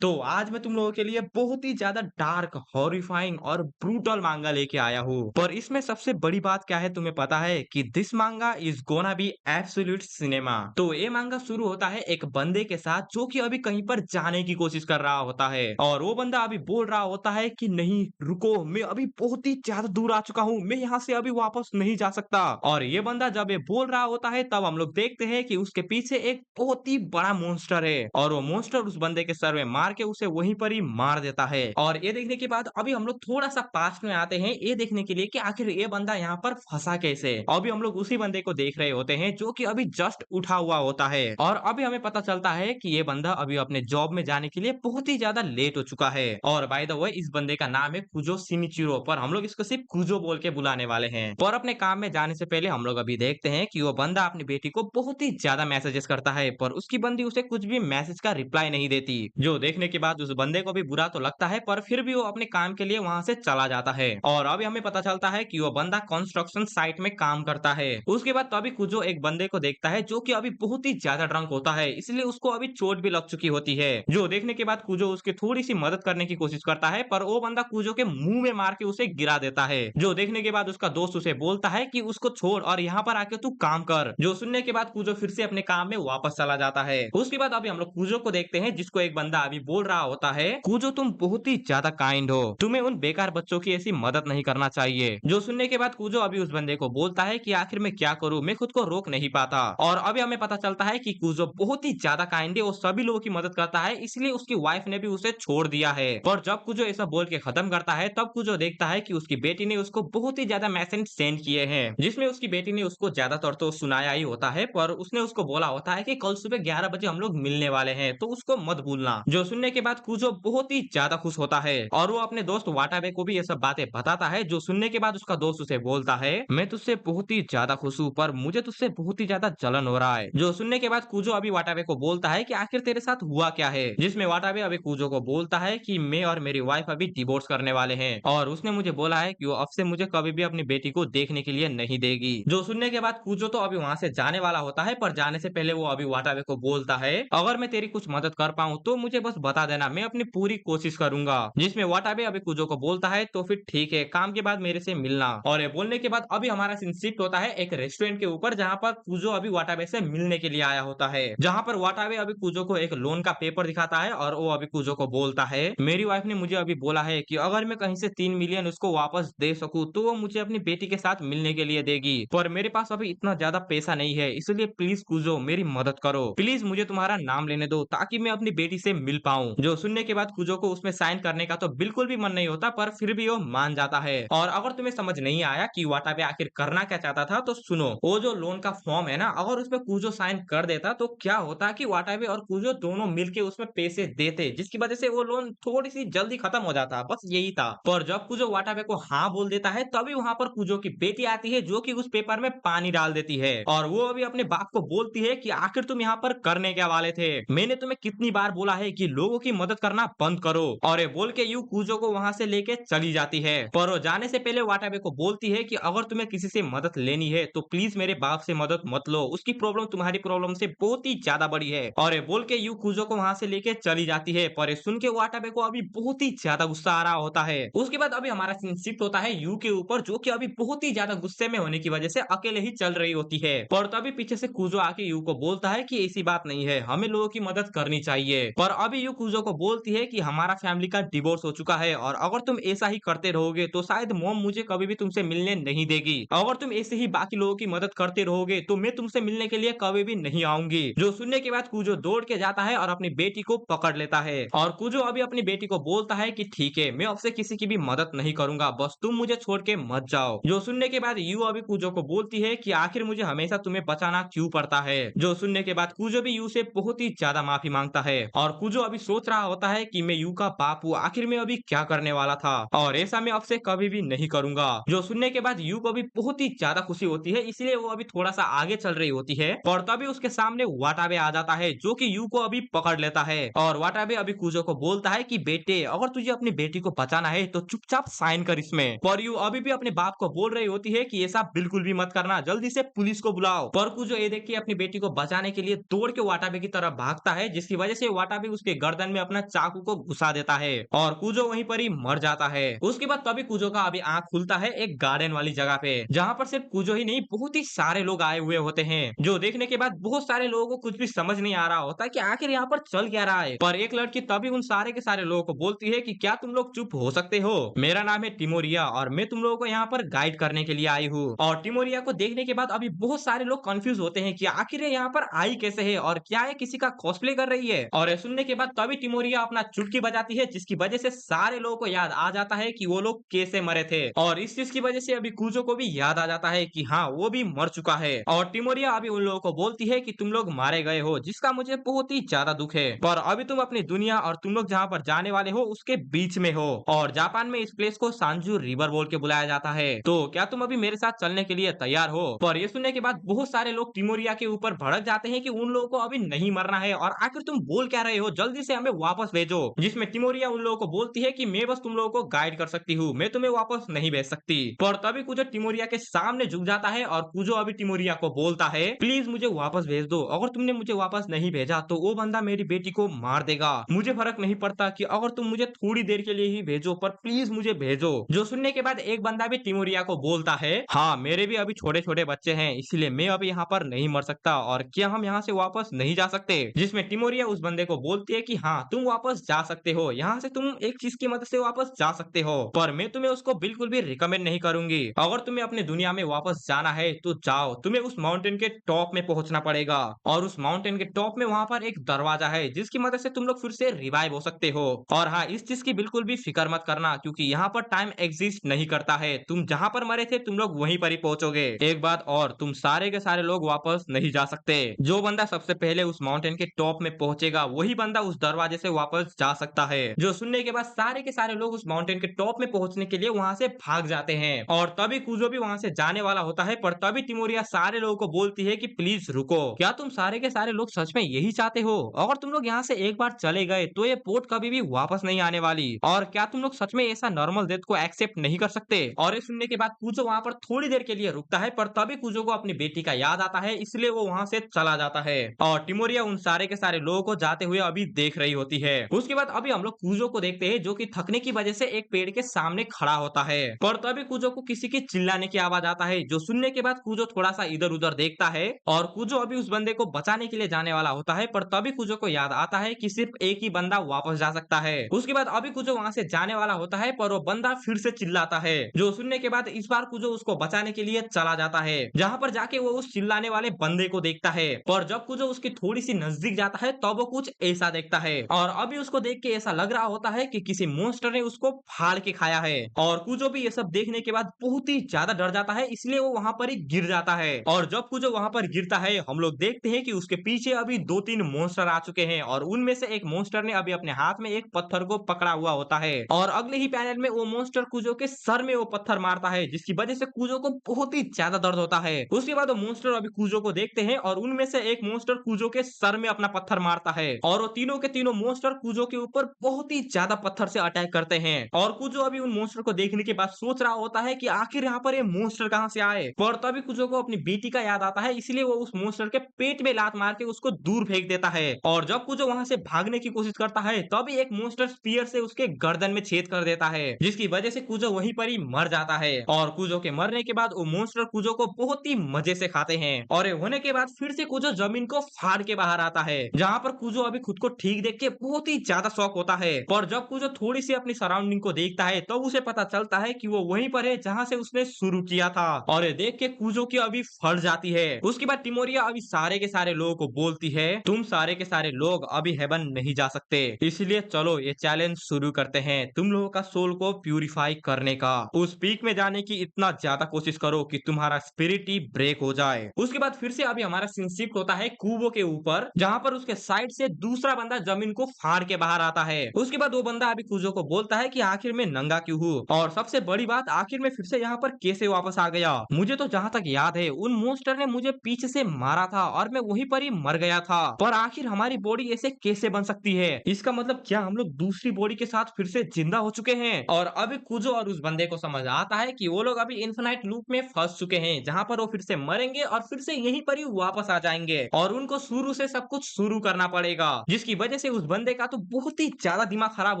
तो आज मैं तुम लोगों के लिए बहुत ही ज्यादा डार्क, हॉरिफाइंग और ब्रूटल मांगा लेके आया हूँ। पर इसमें सबसे बड़ी बात क्या है तुम्हें पता है कि दिस मांगा is gonna be absolute cinema. तो ये मांगा शुरू होता है एक बंदे के साथ जो कि अभी कहीं पर जाने की कोशिश कर रहा होता है और वो बंदा अभी बोल रहा होता है कि नहीं रुको, मैं अभी बहुत ही ज्यादा दूर आ चुका हूँ, मैं यहाँ से अभी वापस नहीं जा सकता। और ये बंदा जब ये बोल रहा होता है तब हम लोग देखते हैं कि उसके पीछे एक बहुत ही बड़ा मॉन्स्टर है और वो मॉन्स्टर उस बंदे के सर में मार के उसे वहीं पर ही मार देता है। और ये देखने के बाद अभी हम लोग थोड़ा सा पास्ट में आते हैं ये देखने के लिए कि आखिर ये बंदा यहाँ पर फंसा कैसे। अभी हम लोग उसी बंदे को देख रहे होते हैं जो कि अभी जस्ट उठा हुआ होता है और अभी हमें पता चलता है कि ये बंदा अभी अपने जॉब में जाने के लिए बहुत ही ज्यादा लेट हो चुका है। और बाय द वे इस बंदे का नाम है कुजो सिनिचिरो, पर हम लोग इसको सिर्फ कुजो बोल के बुलाने वाले हैं। पर अपने काम में जाने से पहले हम लोग अभी देखते हैं कि वो बंदा अपनी बेटी को बहुत ही ज्यादा मैसेजेस करता है पर उसकी बंदी उसे कुछ भी मैसेज का रिप्लाई नहीं देती। जो देखने के बाद उस बंदे को भी बुरा तो लगता है पर फिर भी वो अपने काम के लिए वहां से चला जाता है। और अभी हमें पता चलता है कि वो बंदा कंस्ट्रक्शन साइट में काम करता है। उसके बाद तो अभी कुजो एक बंदे को देखता है जो कि अभी बहुत ही ज्यादा ड्रंक होता है, इसलिए उसको अभी चोट भी लग चुकी होती है। जो देखने के बाद कुजो उसकी थोड़ी सी मदद करने की कोशिश करता है पर वो बंदा कुजो के मुंह में मार के उसे गिरा देता है। जो देखने के बाद उसका दोस्त उसे बोलता है कि उसको छोड़ और यहाँ पर आके तू काम कर। जो सुनने के बाद कुजो फिर से अपने काम में वापस चला जाता है। उसके बाद अभी हम लोग कुजो को देखते हैं जिसको एक बंदा अभी बोल रहा होता है कुजो तुम बहुत ही ज्यादा काइंड हो, तुम्हें उन बेकार बच्चों की ऐसी मदद नहीं करना चाहिए। जो सुनने के बाद कुजो अभी उस बंदे को बोलता है कि आखिर मैं क्या करूं, मैं खुद को रोक नहीं पाता। और अभी हमें पता चलता है कि कुजो बहुत ही ज्यादा काइंड है, वो सभी लोगों की मदद करता है, इसलिए उसकी वाइफ ने भी उसे छोड़ दिया है। पर जब कुजो ऐसा बोल के खत्म करता है तब कुजो देखता है कि उसकी बेटी ने उसको बहुत ही ज्यादा मैसेज सेंड किए हैं जिसमें उसकी बेटी ने उसको ज्यादातर तो सुनाया ही होता है पर उसने उसको बोला होता है कि कल सुबह 11 बजे हम लोग मिलने वाले हैं तो उसको मत भूलना। जो सुनने के बाद कुजो बहुत ही ज्यादा खुश होता है और वो अपने दोस्त वाटाबे को भी ये सब बातें बताता है। जो सुनने के बाद उसका दोस्त उसे बोलता है मैं तुझसे बहुत ही ज्यादा खुश हूँ पर मुझे तुझसे बहुत ही ज्यादा जलन हो रहा है। जो सुनने के बाद कुजो अभी वाटाबे को बोलता है कि आखिर तेरे साथ हुआ क्या है, जिसमें वाटाबे अभी कुजो को बोलता है कि मैं और मेरी वाइफ अभी डिवोर्स करने वाले हैं और उसने मुझे बोला है कि वो अब से मुझे कभी भी अपनी बेटी को देखने के लिए नहीं देगी। जो सुनने के बाद कुजो तो अभी वहां से जाने वाला होता है पर जाने से पहले वो अभी वाटाबे को बोलता है अगर मैं तेरी कुछ मदद कर पाऊँ तो मुझे बस बता देना, मैं अपनी पूरी कोशिश करूंगा। जिसमें वाटाबे अभी कुजो को बोलता है तो फिर ठीक है, काम के बाद मेरे से मिलना। और ये बोलने के बाद अभी हमारा सीन शिफ्ट होता है एक रेस्टोरेंट के ऊपर जहाँ पर कुजो अभी वाटाबे से मिलने के लिए आया होता है। जहाँ पर वाटाबे अभी कुजो को एक लोन का पेपर दिखाता है और वो अभी कुजो को बोलता है मेरी वाइफ ने मुझे अभी बोला है कि अगर मैं कहीं से 3 मिलियन उसको वापस दे सकूं तो वो मुझे अपनी बेटी के साथ मिलने के लिए देगी, पर मेरे पास अभी इतना ज्यादा पैसा नहीं है, इसलिए प्लीज कुजो मेरी मदद करो, प्लीज मुझे तुम्हारा नाम लेने दो ताकि मैं अपनी बेटी से मिल पाऊं। जो सुनने के बाद कुजो को उसमें साइन करने का तो बिल्कुल भी मन नहीं होता पर फिर भी वो मान जाता है। और अगर तुम्हें समझ नहीं आया कि वाटाबे आखिर करना क्या चाहता था तो सुनो, वो जो लोन का फॉर्म है ना, अगर उसमें कुजो साइन कर देता तो क्या होता कि वाटाबे और कुजो दोनों मिलके उसमें पैसे देते जिसकी वजह से वो लोन थोड़ी सी जल्दी खत्म हो जाता, बस यही था। पर जब कुजो वाटाबे को हाँ बोल देता है तभी वहां पर कुजो की बेटी आती है जो कि उस पेपर में पानी डाल देती है और वो अभी अपने बाप को बोलती है कि आखिर तुम यहाँ पर करने क्या वाले थे, मैंने तुम्हें कितनी बार बोला है कि लोगों की मदद करना बंद करो। और ये बोल के यू कुजो को वहां से लेके चली जाती है। पर वो जाने से पहले वाटाबे को बोलती है कि अगर तुम्हें किसी से मदद लेनी है तो प्लीज मेरे बाप से मदद मत लो, उसकी प्रॉब्लम तुम्हारी प्रॉब्लम से बहुत ही ज्यादा बड़ी है। और ये बोल के यू कुजो को वहां से लेके चली जाती है। पर ये सुन के वाटाबे को अभी बहुत ही ज्यादा गुस्सा आ रहा होता है। उसके बाद अभी हमारा सीन शिफ्ट होता है यू के ऊपर जो कि अभी बहुत ही ज्यादा गुस्से में होने की वजह से अकेले ही चल रही होती है। पर तभी पीछे से कुजो आके यू को बोलता है कि ऐसी बात नहीं है, हमें लोगों की मदद करनी चाहिए। पर अभी यू कुजो को बोलती है कि हमारा फैमिली का डिवोर्स हो चुका है और अगर तुम ऐसा ही करते रहोगे तो शायद मॉम मुझे कभी भी तुमसे मिलने नहीं देगी, अगर तुम ऐसे ही बाकी लोगों की मदद करते रहोगे तो मैं तुमसे मिलने के लिए कभी भी नहीं आऊंगी। जो सुनने के बाद कुजो दौड़ के जाता है और अपनी बेटी को पकड़ लेता है और कुजो अभी अपनी बेटी को बोलता है कि ठीक है, मैं अब से किसी की भी मदद नहीं करूंगा, बस तुम मुझे छोड़ के मत जाओ। जो सुनने के बाद यू अभी कुजो को बोलती है कि आखिर मुझे हमेशा तुम्हें बचाना क्यों पड़ता है। जो सुनने के बाद कुजो भी यू से बहुत ही ज्यादा माफी मांगता है और कुजो अभी सोच रहा होता है कि मैं यू का बाप हूँ, आखिर मैं अभी क्या करने वाला था और ऐसा मैं अब से कभी भी नहीं करूंगा। जो सुनने के बाद यू को भी बहुत ही ज्यादा खुशी होती है, इसलिए वो अभी थोड़ा सा आगे चल रही होती है और तभी उसके सामने वाटाबे आ जाता है जो कि यू को अभी पकड़ लेता है। और वाटाबे अभी कुजो को बोलता है कि बेटे अगर तुझे अपनी बेटी को बचाना है तो चुपचाप साइन कर इसमें। पर यू अभी भी अपने बाप को बोल रही होती है कि ऐसा बिल्कुल भी मत करना, जल्दी से पुलिस को बुलाओ। पर कुजो ये देख के अपनी बेटी को बचाने के लिए दौड़ के वाटाबे की तरफ भागता है जिसकी वजह से वाटाबे उसके गर्दन में अपना चाकू को घुसा देता है और कूजो वहीं पर ही मर जाता है। उसके बाद तभी कूजो का अभी आंख खुलता है एक गार्डन वाली जगह पे, जहाँ पर सिर्फ कूजो ही नहीं बहुत ही सारे लोग आए हुए होते हैं, जो देखने के बाद बहुत सारे लोगों को कुछ भी समझ नहीं आ रहा होता कि आखिर यहाँ पर चल क्या रहा है। पर एक लड़की तभी उन सारे के सारे लोगों को बोलती है कि क्या तुम लोग चुप हो सकते हो, मेरा नाम है टिमोरिया और मैं तुम लोगों को यहाँ पर गाइड करने के लिए आई हूँ। और टिमोरिया को देखने के बाद अभी बहुत सारे लोग कंफ्यूज होते हैं कि आखिर ये यहाँ पर आई कैसे है और क्या ये किसी का कॉस्प्ले कर रही है। और ये सुनने के बाद तभी टिमोरिया अपना चुटकी बजाती है, जिसकी वजह से सारे लोगों को याद आ जाता है कि वो लोग कैसे मरे थे। और इस चीज की वजह से अभी कूजो को भी याद आ जाता है कि हाँ वो भी मर चुका है। और टिमोरिया अभी उन लोगों को बोलती है कि तुम लोग मारे गए हो, जिसका मुझे बहुत ही ज्यादा दुख है, पर अभी तुम अपनी दुनिया और तुम लोग जहाँ पर जाने वाले हो उसके बीच में हो। और जापान में इस प्लेस को सांजू रिवर बोल के बुलाया जाता है। तो क्या तुम अभी मेरे साथ चलने के लिए तैयार हो। पर ये सुनने के बाद बहुत सारे लोग टिमोरिया के ऊपर भड़क जाते हैं कि उन लोगों को अभी नहीं मरना है और आखिर तुम बोल क्या रहे हो, जल्दी से हमें वापस भेजो। जिसमें टिमोरिया उन लोगों को बोलती है कि मैं बस तुम लोगों को गाइड कर सकती हूँ, मैं तुम्हें वापस नहीं भेज सकती। पर तभी कुजो टिमोरिया के सामने झुक जाता है और कुजो अभी टिमोरिया को बोलता है प्लीज मुझे वापस भेज दो, अगर तुमने मुझे वापस नहीं भेजा तो वो बंदा मेरी बेटी को मार देगा। मुझे फर्क नहीं पड़ता कि अगर तुम मुझे थोड़ी देर के लिए ही भेजो, पर प्लीज मुझे भेजो। जो सुनने के बाद एक बंदा भी टिमोरिया को बोलता है हाँ मेरे भी अभी छोटे छोटे बच्चे हैं, इसलिए मैं अभी यहाँ पर नहीं मर सकता और क्या हम यहाँ से वापस नहीं जा सकते। जिसमें टिमोरिया उस बंदे को बोलती है कि हाँ तुम वापस जा सकते हो, यहाँ से तुम एक चीज की मदद से वापस जा सकते हो, पर मैं तुम्हें उसको बिल्कुल भी रिकमेंड नहीं करूंगी। अगर तुम्हें अपनी दुनिया में वापस जाना है तो जाओ, तुम्हें उस माउंटेन के टॉप में पहुंचना पड़ेगा और उस माउंटेन के टॉप में वहां पर एक दरवाजा है जिसकी मदद से तुम लोग फिर से रिवाइव हो सकते हो। और हाँ इस चीज की बिल्कुल भी फिक्र मत करना क्योंकि यहाँ पर टाइम एग्जिस्ट नहीं करता है, तुम जहाँ पर मरे थे तुम लोग वहीं पर ही पहुंचोगे। एक बात और, तुम सारे के सारे लोग वापस नहीं जा सकते, जो बंदा सबसे पहले उस माउंटेन के टॉप में पहुंचेगा वही बंदा उस दरवाजे से वापस जा सकता है। जो सुनने के बाद सारे के सारे लोग उस माउंटेन के टॉप में पहुंचने के लिए वहां से भाग जाते हैं और तभी कुजो भी वहां से जाने वाला होता है, पर तभी टिमोरिया सारे लोगों को बोलती है कि प्लीज रुको, क्या तुम सारे के सारे लोग सच में यही चाहते हो, अगर तुम लोग यहाँ से एक बार चले गए तो ये बोट कभी भी वापस नहीं आने वाली, और क्या तुम लोग सच में ऐसा नॉर्मल डेथ को एक्सेप्ट नहीं कर सकते। और ये सुनने के बाद कुजो वहां पर थोड़ी देर के लिए रुकता है, पर तभी कुजो को अपनी बेटी का याद आता है, इसलिए वो वहां से चला जाता है और टिमोरिया उन सारे के सारे लोगों को जाते हुए अभी देख रही होती है। उसके बाद अभी हम लोग कुजो को देखते हैं जो कि थकने की वजह से एक पेड़ के सामने खड़ा होता है, पर तभी कुजो को किसी के चिल्लाने की आवाज आता है। जो सुनने के बाद कुजो थोड़ा सा इधर उधर देखता है और कुजो अभी उस बंदे को बचाने के लिए जाने वाला होता है, पर तभी कुजो को याद आता है कि सिर्फ एक ही बंदा वापस जा सकता है। उसके बाद अभी कुजो वहां से जाने वाला होता है, पर वो बंदा फिर से चिल्लाता है। जो सुनने के बाद इस बार कुजो उसको बचाने के लिए चला जाता है, जहाँ पर जाके वो उस चिल्लाने वाले बंदे को देखता है, पर जब कुजो उसकी थोड़ी सी नजदीक जाता है तब वो कुछ ऐसा देखता है और अभी उसको देख के ऐसा लग रहा होता है कि किसी मॉन्स्टर ने उसको फाड़ के खाया है। और कुजो भी ये सब देखने के बाद बहुत ही ज्यादा डर जाता है, इसलिए वो वहां पर ही गिर जाता है। और जब कुजो वहां पर गिरता है हम लोग देखते हैं कि उसके पीछे अभी 2-3 मॉन्स्टर आ चुके हैं और उनमें से एक मॉन्स्टर ने अभी अपने हाथ में एक पत्थर को पकड़ा हुआ होता है और अगले ही पैनल में वो मॉन्स्टर कुजो के सर में वो पत्थर मारता है, जिसकी वजह से कुजो को बहुत ही ज्यादा दर्द होता है। उसके बाद वो मॉन्स्टर अभी कुजो को देखते हैं और उनमें से एक मॉन्स्टर कुजो के सर में अपना पत्थर मारता है और वो तीनों के तीनों मॉन्स्टर कुजो के ऊपर बहुत ही ज्यादा पत्थर से अटैक करते हैं। और कुजो अभी उन मॉन्स्टर को देखने के बाद सोच रहा होता है कि आखिर यहाँ पर ये मॉन्स्टर कहाँ से आए, पर तभी कुजो को अपनी बेटी का याद आता है, इसलिए वो उस मॉन्स्टर के पेट में लात मार के उसको दूर फेंक देता है। और जब कुजो वहां से भागने की कोशिश करता है तभी एक मॉन्स्टर स्पीयर से उसके गर्दन में छेद कर देता है, जिसकी वजह से कुजो वहीं पर ही मर जाता है। और कुजो के मरने के बाद वो मॉन्स्टर कुजो को बहुत ही मजे से खाते हैं और ये होने के बाद फिर से कुजो जमीन को फाड़ के बाहर आता है, जहाँ पर कुजो अभी खुद को ठीक देख के बहुत ही ज्यादा शॉक होता है। पर जब कुजो थोड़ी सी अपनी सराउंडिंग को देखता है तो उसे पता चलता है कि वो वहीं पर है जहाँ से उसने शुरू किया था और ये देख के कुजो की अभी फट जाती है। उसके बाद टिमोरिया अभी सारे के सारे लोगों को बोलती है तुम सारे के सारे लोग अभी हेवन नहीं जा सकते, इसलिए चलो ये चैलेंज शुरू करते हैं तुम लोगों का सोल को प्यूरिफाई करने का। उस पीक में जाने की इतना ज्यादा कोशिश करो कि तुम्हारा स्पिरिट ही ब्रेक हो जाए। उसके बाद फिर से अभी हमारा सीन शिफ्ट होता है कुबो के ऊपर, जहाँ पर उसके साइड से दूसरा बंदा जमीन को फाड़ के बाहर आता है। उसके बाद वो बंदा अभी कुजो को बोलता है कि आखिर में नंगा क्यों हूँ और सबसे बड़ी बात आखिर में फिर से यहाँ पर कैसे वापस आ गया। मुझे तो जहाँ तक याद है उन मॉन्स्टर ने मुझे पीछे से मारा था और मैं वहीं पर ही मर गया था, पर आखिर हमारी बॉडी ऐसे कैसे बन सकती है, इसका मतलब क्या हम लोग दूसरी बॉडी के साथ फिर से जिंदा हो चुके हैं। और अभी कुजो और उस बंदे को समझ आता है कि वो लोग अभी इन्फिनाइट लूप में फंस चुके हैं, जहाँ पर वो फिर से मरेंगे और फिर से यहीं पर ही वापस आ जाएंगे और उनको शुरू से सब कुछ शुरू करना पड़ेगा, जिसकी वजह से उस बंदे का तो बहुत ही ज्यादा दिमाग खराब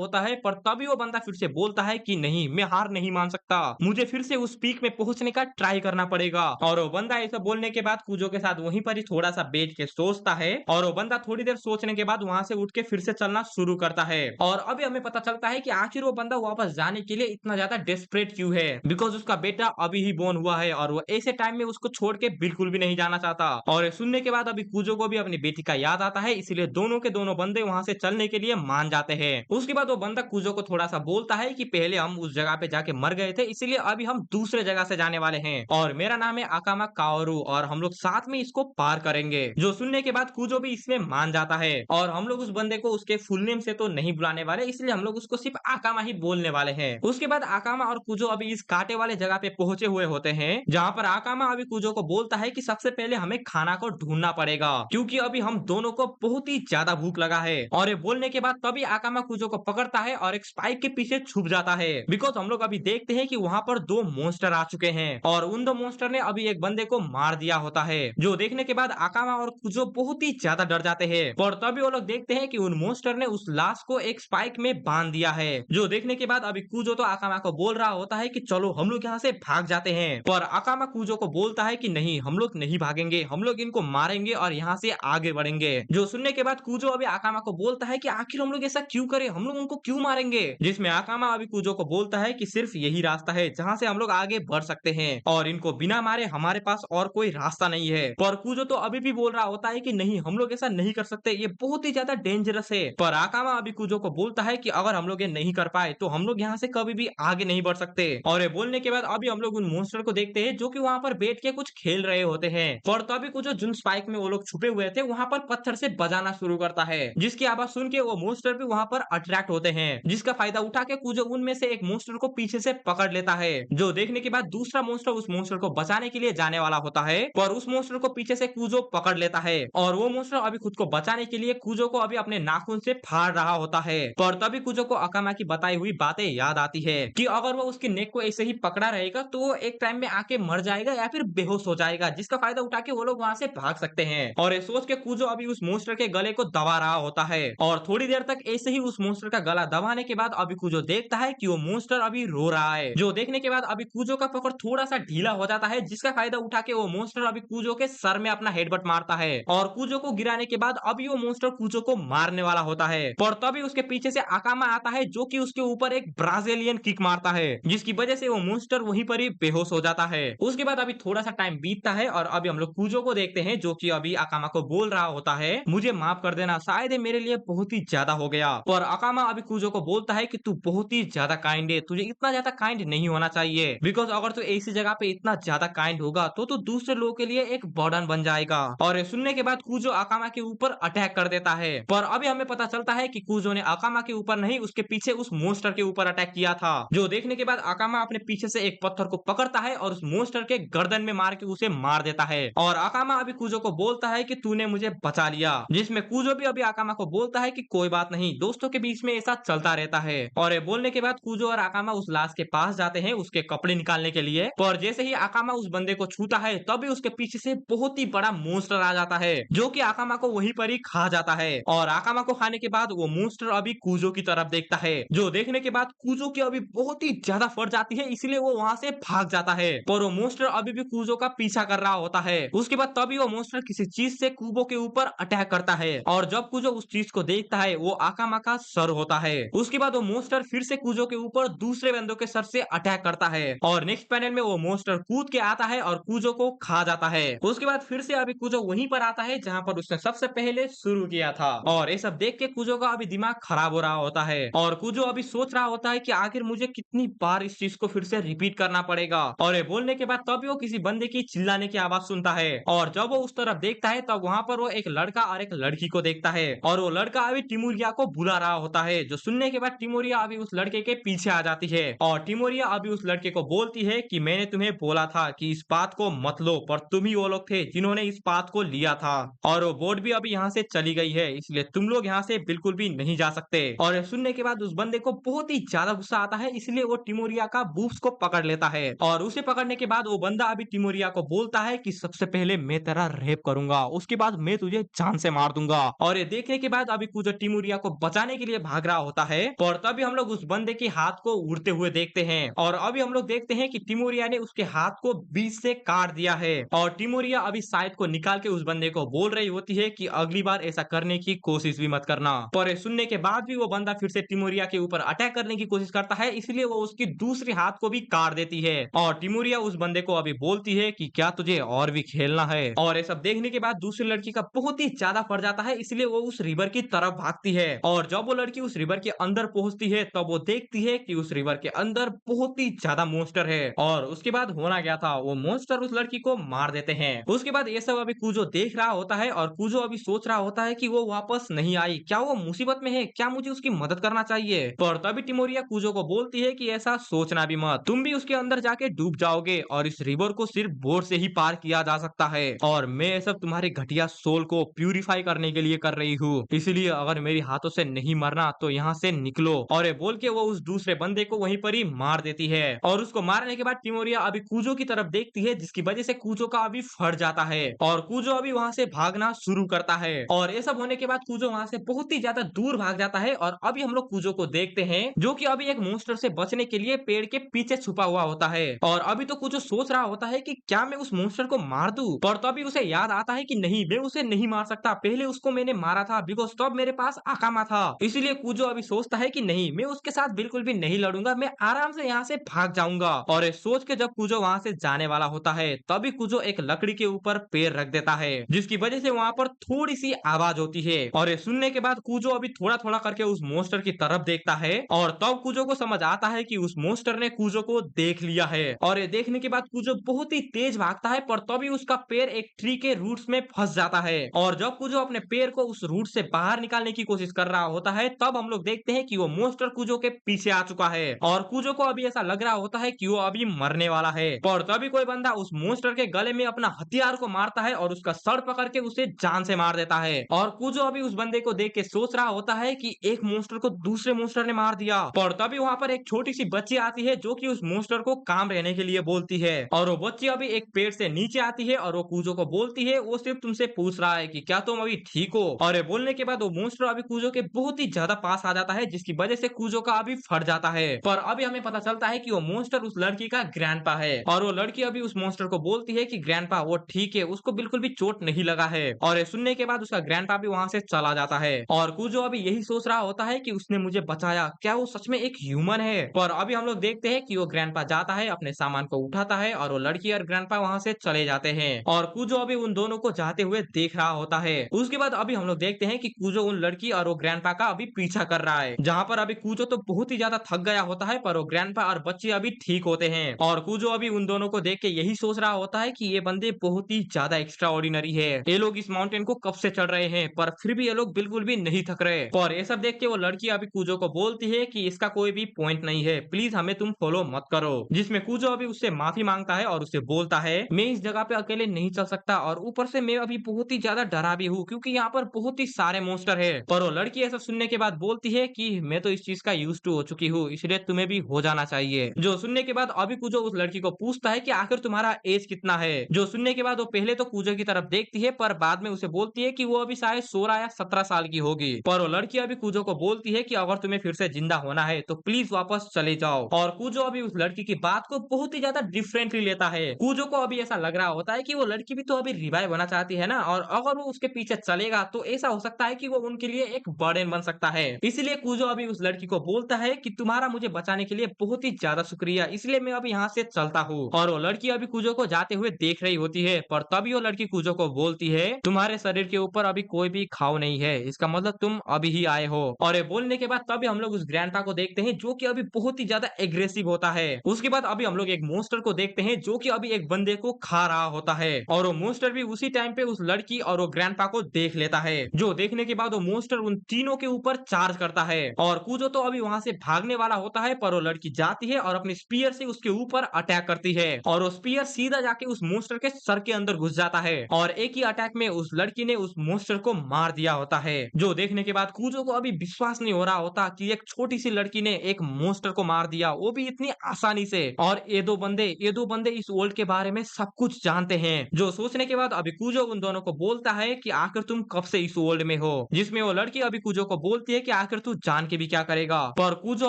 होता है, पर तभी वो बंदा फिर से बोलता है कि नहीं, मैं हार नहीं मान सकता, मुझे फिर से उस पीक में पहुंचने का ट्राई करना पड़ेगा। और वो बंदा ऐसा बोलने के बाद कूजो के साथ वहीं पर ही थोड़ा सा बैठ के सोचता है, और वो बंदा थोड़ी देर सोचने के बाद वहां से उठ के फिर से चलना शुरू करता है। और अभी हमें पता चलता है कि आखिर वो बंदा वापस जाने के लिए इतना ज्यादा डेस्परेट क्यों है, बिकॉज उसका बेटा अभी ही बोर्न हुआ है और वो ऐसे टाइम में उसको छोड़ के बिल्कुल भी नहीं जाना चाहता। और ये सुनने के बाद अभी कूजो को भी अपनी बेटी का याद आता है, इसलिए दोनों के दोनों बंदे वहां से चलने के लिए मान जाते हैं। उसके बाद वो बंदा कूजो को थोड़ा सा बोलता है कि पहले हम उस जगह पे जाके मर गए थे, इसीलिए अभी हम दूसरे जगह से जाने वाले हैं और मेरा नाम है अकामा काओरू और हम लोग साथ में इसको पार करेंगे। जो सुनने के बाद कूजो भी इसमें मान जाता है और हम लोग उस बंदे को उसके फुल नेम से तो नहीं बुलाने वाले, इसलिए हम लोग उसको सिर्फ आकामा ही बोलने वाले हैं। उसके बाद आकामा और कूजो अभी इस कांटे वाले जगह पे पहुंचे हुए होते हैं, जहाँ पर आकामा अभी कूजो को बोलता है कि सबसे पहले हमें खाना को ढूंढना पड़ेगा, क्योंकि अभी हम दोनों को बहुत ही ज्यादा भूख लगा है। और ये बोलने के बाद तभी आकामा कूजो को पकड़ता है और एक स्पाइक के पीछे छुप जाता है, बिकॉज हम लोग अभी देखते हैं कि वहाँ पर दो मॉन्स्टर आ चुके हैं और उन दो मॉन्स्टर ने अभी एक बंदे को मार दिया होता है। जो देखने के बाद आकामा और कूजो बहुत ही ज्यादा डर जाते हैं, पर तभी वो लोग देखते हैं कि उन मॉन्स्टर ने उस लाश को एक स्पाइक में बांध दिया है। जो देखने के बाद अभी कूजो तो आकामा को बोल रहा होता है कि चलो हम लोग यहाँ से भाग जाते हैं, पर आकामा कूजो को बोलता है कि नहीं, हम लोग नहीं भागेंगे, हम लोग इनको मारेंगे और यहाँ से आगे बढ़ेंगे। जो सुनने के बाद कूजो अभी आकामा को बोलता है कि आखिर हम लोग ऐसा क्यों करें, हम लोग उनको क्यों मारेंगे, जिसमें आकामा अभी कूजो को बोलता है कि सिर्फ यही रास्ता है जहाँ से हम लोग आगे बढ़ सकते हैं और इनको बिना मारे हमारे पास और कोई रास्ता नहीं है। पर कूजो तो अभी भी बोल रहा होता है कि नहीं, हम लोग ऐसा नहीं कर सकते, ये बहुत ही ज्यादा डेंजरस है। पर आकामा अभी कूजो को बोलता है कि अगर हम लोग ये नहीं कर पाए तो हम लोग यहाँ से कभी भी आगे नहीं बढ़ सकते। और ये बोलने के बाद अभी हम लोग उन मॉन्स्टर को देखते हैं जो कि वहाँ पर बैठ के कुछ खेल रहे होते हैं। पर तभी कूजो जिन स्पाइक में वो लोग छुपे हुए थे वहाँ पर पत्थर से बजाना शुरू करता है, जिसकी आवाज सुन के वो मॉन्स्टर भी वहाँ पर अट्रैक्ट होते हैं, जिसका फायदा उठा के कूजो उनमें से एक मॉन्स्टर को पीछे से पकड़ लेता है। जो देखने के बाद दूसरा मॉन्स्टर उस मॉन्स्टर को बचाने के लिए जाने वाला होता है, पर उस मॉन्स्टर को पीछे से कूजो पकड़ लेता है और वो मॉन्स्टर अभी खुद को बचाने के लिए कूजो को अभी अपने नाखून से फाड़ रहा होता है। पर तभी कूजो को अकामा की बताई हुई बातें याद आती है कि अगर वो उसकी नेक को ऐसे ही पकड़ा रहेगा तो वो एक टाइम में आके मर जाएगा या फिर बेहोश हो जाएगा, जिसका फायदा उठा के वो लोग वहां से भाग सकते हैं। और ये सोच के कूजो अभी उस मॉन्स्टर के गले को दबा रहा होता है और थोड़ी देर तक ऐसे ही उस मॉन्स्टर का गला दबाने के बाद अभी कूजो देखता है कि वो मॉन्स्टर अभी रो रहा है। जो देखने के बाद अभी कूजो का पकड़ थोड़ा सा ढीला हो जाता है, जिसका फायदा उठा के वो मॉन्स्टर अभी कूजो के सर में अपना हेडबट मारता है और कूजो को गिराने के बाद अभी वो मॉन्स्टर कूजो को मारने वाला होता है। पर तभी उसके पीछे से अकामा आता है जो कि उसके ऊपर एक ब्राजीलियन किक मारता है, जिसकी वजह से वो मॉन्स्टर वहीं पर ही बेहोश हो जाता है। उसके बाद अभी थोड़ा सा टाइम बीतता है और अभी हम लोग कूजो को देखते हैं जो कि अभी अकामा को बोल रहा होता है मुझे माफ कर देना, शायद ये मेरे लिए बहुत ही ज्यादा हो गया। पर अकामा अभी कूजो को बोलता है कि तू बहुत ही ज्यादा काइंड है, तुझे इतना ज्यादा काइंड नहीं होना चाहिए, बिकॉज अगर तू ऐसी जगह पे इतना ज्यादा काइंड होगा तो तू दूसरे लोगों के लिए एक बर्डन बन जाएगा। और ये सुनने के बाद कूजो अकामा के ऊपर अटैक कर देता है, पर अभी हमें पता चलता है कि कूजो ने अकामा के ऊपर नहीं, उसके पीछे उस मोस्टर के ऊपर अटैक किया था। जो देखने के बाद अकामा अपने पीछे से एक पत्थर को पकड़ता है और उस मोस्टर के गर्दन में मार के उसे मार देता है और अकामा अभी कूजो को बोलता है कि तूने मुझे बचा लिया, जिसमें कूजो भी अभी अकामा को बोलता है कि कोई बात नहीं, दोस्तों के बीच में ऐसा चलता रहता है। और ये बोलने के बाद कूजो और अकामा उस लाश के पास जाते हैं उसके कपड़े निकालने के लिए, पर जैसे ही अकामा उस बंदे को छूता है तभी उसके पीछे से बहुत ही बड़ा मोस्टर आ जाता है जो कि अकामा को वहीं पर ही खा जाता है। और अकामा को खाने के बाद वो मोस्टर अभी कूजो की तरफ देखता है, जो देखने के बाद कूजो की अभी बहुत ही ज्यादा फट जाती है, इसलिए वो वहां से भाग जाता है, पर वो मोस्टर अभी भी कूजो का पीछा कर रहा होता है। उसके बाद तभी वो मोस्टर किसी चीज से कूबो के ऊपर अटैक करता है और जब कूजो उस चीज को देखता है वो अकामा का सर होता है। उसके बाद वो मोस्टर फिर से कूजो के ऊपर दूसरे बंदों के सर से अटैक करता है और नेक्स्ट पैनल में वो मोस्टर कूद के आता है और कूजो को खा जाता है। उसके बाद फिर से अभी कूजो वहीं पर आता है जहाँ पर उसने सबसे पहले शुरू किया था और ये सब देख के कूजो का अभी दिमाग खराब हो रहा होता है और कूजो अभी सोच रहा होता है कि आखिर मुझे कितनी बार इस चीज को फिर से रिपीट करना पड़ेगा। और ये बोलने के बाद तभी वो किसी बंदे की चिल्लाने की आवाज सुनता है और जब वो उस तरफ देखता है तब वहाँ पर वो एक लड़का और एक लड़की को देखता है और वो लड़का अभी टिमोरिया को बुला रहा होता है। जो सुनने के बाद टिमोरिया अभी उस लड़के के पीछे आ जाती है और टिमोरिया अभी उस लड़के को बोलती है कि मैंने तुम्हें बोला था कि इस बात को मत लो, पर तुम ही वो लोग थे जिन्होंने इस बात को लिया था और वो बोट भी अभी यहाँ से चली गई है, इसलिए तुम लोग यहाँ से बिल्कुल भी नहीं जा सकते। और ये सुनने के बाद उस बंदे को बहुत ही ज्यादा गुस्सा आता है, इसलिए वो टिमोरिया का बूब्स को पकड़ लेता है और उसे पकड़ने के बाद वो बंदा अभी टिमोरिया को बोलता है कि सबसे पहले मैं तेरा रेप करूंगा, उसके बाद मैं तुझे जान से मार दूंगा। और ये देखने के बाद अभी कूजो टिमोरिया को बचाने के लिए भाग रहा होता है, पर तभी हम लोग उस बंदे के हाथ को उड़ते हुए देखते हैं और अभी हम लोग देखते हैं कि टिमोरिया ने उसके हाथ को बीच से काट दिया है और टिमोरिया अभी शायद को निकाल के उस बंदे को बोल रही होती है कि अगली बार ऐसा करने की कोशिश भी मत करना। पर ये सुनने के बाद भी वो बंदा फिर से टिमोरिया के ऊपर अटैक करने की कोशिश करता है, इसलिए वो उसकी दूसरी हाथ को भी काट देती है और टिमोरिया उस बंदे को अभी बोलती है कि क्या तुझे और भी खेलना है। और ये सब देखने के बाद दूसरी लड़की का बहुत ही ज्यादा पड़ जाता है, इसलिए वो उस रिवर की तरफ भागती है और जब वो लड़की उस रिवर के अंदर पहुंचती है तब वो देखती है कि उस रिवर के अंदर बहुत ही ज्यादा मॉन्स्टर है और उसके बाद होना क्या था, वो मॉन्स्टर उस लड़की को मार देते हैं। उसके बाद ये सब अभी कूजो देख रहा होता है और कूजो अभी सोच रहा होता है कि वो वापस नहीं आई, क्या वो मुसीबत में है, क्या मुझे उसकी मदद करना चाहिए। पर तभी टिमोरिया कूजो को बोलती है कि ऐसा सोचना भी मत, तुम भी उसके अंदर जाके डूब जाओगे और इस रिवर को सिर्फ बोट से ही पार किया जा सकता है और मैं ये सब तुम्हारे घटिया सोल को प्यूरिफाई करने के लिए कर रही हूँ, इसलिए अगर मेरी हाथों से नहीं मरना तो यहाँ से निकलो। और ये बोल के वो उस दूसरे बंदे को वहीं पर ही मार देती है और उसको मारने के बाद टिमोरिया अभी कूजो की तरफ देखती है, जिसकी वजह से कूजो का अभी फट जाता है और कूजो अभी वहां से भागना शुरू करता है और ये सब होने के बाद कूजो वहां से बहुत ही ज्यादा दूर भाग जाता है और अभी हम लोग कूजो को देखते हैं जो कि अभी एक मॉन्स्टर से बचने के लिए पेड़ के पीछे छुपा हुआ होता है और अभी तो कूजो सोच रहा होता है कि क्या मैं उस मॉन्स्टर को मार दूं, पर तभी उसे याद आता है कि नहीं, मैं उसे नहीं मार सकता, पहले उसको मैंने मारा था बिकॉज तब मेरे पास आकामा था। इसीलिए कूजो अभी सोचता है कि नहीं, मैं उसके साथ बिल्कुल भी नहीं लड़ूंगा, मैं आराम से यहाँ से भाग जाऊंगा। और ये सोच के जब कूजो वहां से जाने वाला होता है तभी कूजो एक लकड़ी के ऊपर पैर रख देता है, जिसकी वजह से वहां पर थोड़ी सी आवाज होती है और ये सुनने के बाद कूजो अभी थोड़ा थोड़ा करके उस मॉन्स्टर की तरफ देखता है और तब कूजो को समझ आता है कि उस मॉन्स्टर ने कूजो को देख लिया है और ये देखने के बाद कूजो बहुत ही तेज भागता है, पर तभी उसका पैर एक ट्री के रूट्स में फंस जाता है और जब कूजो अपने पैर को उस रूट से बाहर निकालने की कोशिश कर रहा होता है तब हम लोग देखते हैं कि वो मॉन्स्टर कूजो के पीछे आ चुका है और कूजो को अभी ऐसा लग रहा होता है कि वो अभी मरने वाला है, पर तभी कोई बंदा उस मॉन्स्टर के गले में अपना हथियार को मारता है और उसका सर पकड़ के उसे जान से मार देता है और कूजो अभी उस बंदे को देख के सोच रहा होता है कि एक मॉन्स्टर को दूसरे मॉन्स्टर ने मार दिया, पर तभी वहां पर एक छोटी सी बच्ची आती है जो कि उस मॉन्स्टर को काम रहने के लिए बोलती है और वो बच्ची अभी एक पेड़ से नीचे आती है और वो कूजो को बोलती है, वो सिर्फ तुमसे पूछ रहा है कि क्या तुम अभी ठीक हो। और ये बोलने के बाद वो मॉन्स्टर अभी कूजो के बहुत ही ज्यादा पास आ जाता है, जिसकी वजह से कूजो का अभी फट जाता है, पर अभी हमें पता चलता है कि वो मॉन्स्टर उस लड़की का ग्रैंडपा है और वो लड़की अभी उस मॉन्स्टर को बोलती है कि ग्रैंडपा वो ठीक है, उसको बिल्कुल भी चोट नहीं लगा है और ये सुनने के बाद उसका ग्रैंडपा भी वहां से चला जाता है और कूजो अभी यही सोच रहा होता है कि उसने मुझे बचाया, क्या वो सच में एक ह्यूमन है। पर अभी हम लोग देखते हैं कि वो ग्रैंडपा जाता है, अपने सामान को उठाता है और वो लड़की और ग्रैंडपा वहां से चले जाते हैं और कूजो अभी उन दोनों को जाते हुए देख रहा होता है। उसके बाद अभी हम लोग देखते हैं कि कूजो उन लड़की और वो ग्रैंडपा का अभी पीछा कर रहा है, जहाँ पर अभी कूजो तो बहुत ही ज्यादा थक गया होता है पर वो ग्रैंडपा और बच्ची अभी ठीक होते हैं और कूजो अभी उन दोनों को देख के यही सोच रहा होता है कि ये बंदे बहुत ही ज्यादा एक्स्ट्रा ऑर्डिनरी है, ये लोग इस माउंटेन को कब से चढ़ रहे हैं पर फिर भी ये लोग बिल्कुल भी नहीं थक रहे। पर ये सब देख के वो लड़की अभी कूजो को बोलती है कि इसका कोई भी पॉइंट नहीं है, प्लीज हमें तुम फॉलो मत करो, जिसमें कूजो अभी उससे माफी मांगता है और उससे बोलता है मैं इस जगह पे अकेले नहीं चल सकता और ऊपर से मैं अभी बहुत ही ज्यादा डरा भी हूँ क्योंकि यहाँ पर बहुत ही सारे मॉन्स्टर है। पर वो लड़की ऐसा सुनने के बाद बोलती है कि मैं तो इस चीज का यूज टू हो चुकी हूँ, इसलिए तुम्हें भी हो जाना चाहिए। जो सुनने के बाद अभी कूजो उस लड़की को पूछता है कि आखिर तुम्हारा एज कितना है। जो सुनने के बाद वो पहले तो कूजो की तरफ देखती है पर बाद में उसे बोलती है कि वो अभी शायद 16 या 17 साल की होगी। पर वो लड़की अभी कूजो को बोलती है कि अगर तुम्हें फिर से जिंदा होना है तो प्लीज वापस चले जाओ और कूजो अभी उस लड़की की बात को बहुत ही ज्यादा डिफरेंटली लेता है। कूजो को अभी ऐसा लग रहा होता है कि वो लड़की भी तो अभी रिवाइव होना चाहती है ना, और अगर वो उसके पीछे चलेगा तो ऐसा हो सकता है कि वो उनके लिए एक बर्डन बन सकता है। इसलिए कूजो अभी उस लड़की को बोलता है कि तुम्हारा मुझे बचाने के लिए बहुत ही ज्यादा शुक्रिया, इसलिए मैं अभी यहाँ से चलता हूँ। और वो लड़की अभी कूजो को जाते हुए देख रही होती है, पर तभी वो लड़की कूजो को बोलती है तुम्हारे शरीर के ऊपर अभी कोई भी घाव नहीं है, इसका मतलब तुम अभी ही आए हो। और ये बोलने के बाद तभी हम लोग उस ग्रैंडपा को देखते हैं जो कि अभी बहुत ही ज्यादा एग्रेसिव होता है। उसके बाद अभी हम लोग एक मॉन्स्टर को देखते हैं जो कि अभी एक बंदे को खा रहा होता है और वो मॉन्स्टर भी उसी टाइम पे उस लड़की और वो ग्रैंडपा को देख लेता है। जो देखने के बाद वो मॉन्स्टर उन तीनों के ऊपर चार्ज करता है और कूजो तो अभी वहां से भागने वाला होता है, पर वो लड़की जाती है और अपनी स्पीयर से उसके ऊपर अटैक करती है और वो स्पीयर सीधा जाके उस मॉन्स्टर के सर के अंदर घुस जाता है और एक ही अटैक में उस लड़की ने उस मॉन्स्टर को मार दिया होता है। जो देखने के बाद कूजो को अभी विश्वास नहीं हो रहा होता कि एक छोटी सी लड़की ने एक मॉन्स्टर को मार दिया, वो भी इतनी आसानी से। और ये दो बंदे इस वर्ल्ड के बारे में सब कुछ जानते हैं। जो सोचने के बाद अभी कूजो उन दोनों को बोलता है कि आखिर तुम कब से इस वर्ल्ड में हो, जिसमें वो लड़की अभी कूजो को बोलती है कि आखिर तू जान के भी क्या करेगा। पर कूजो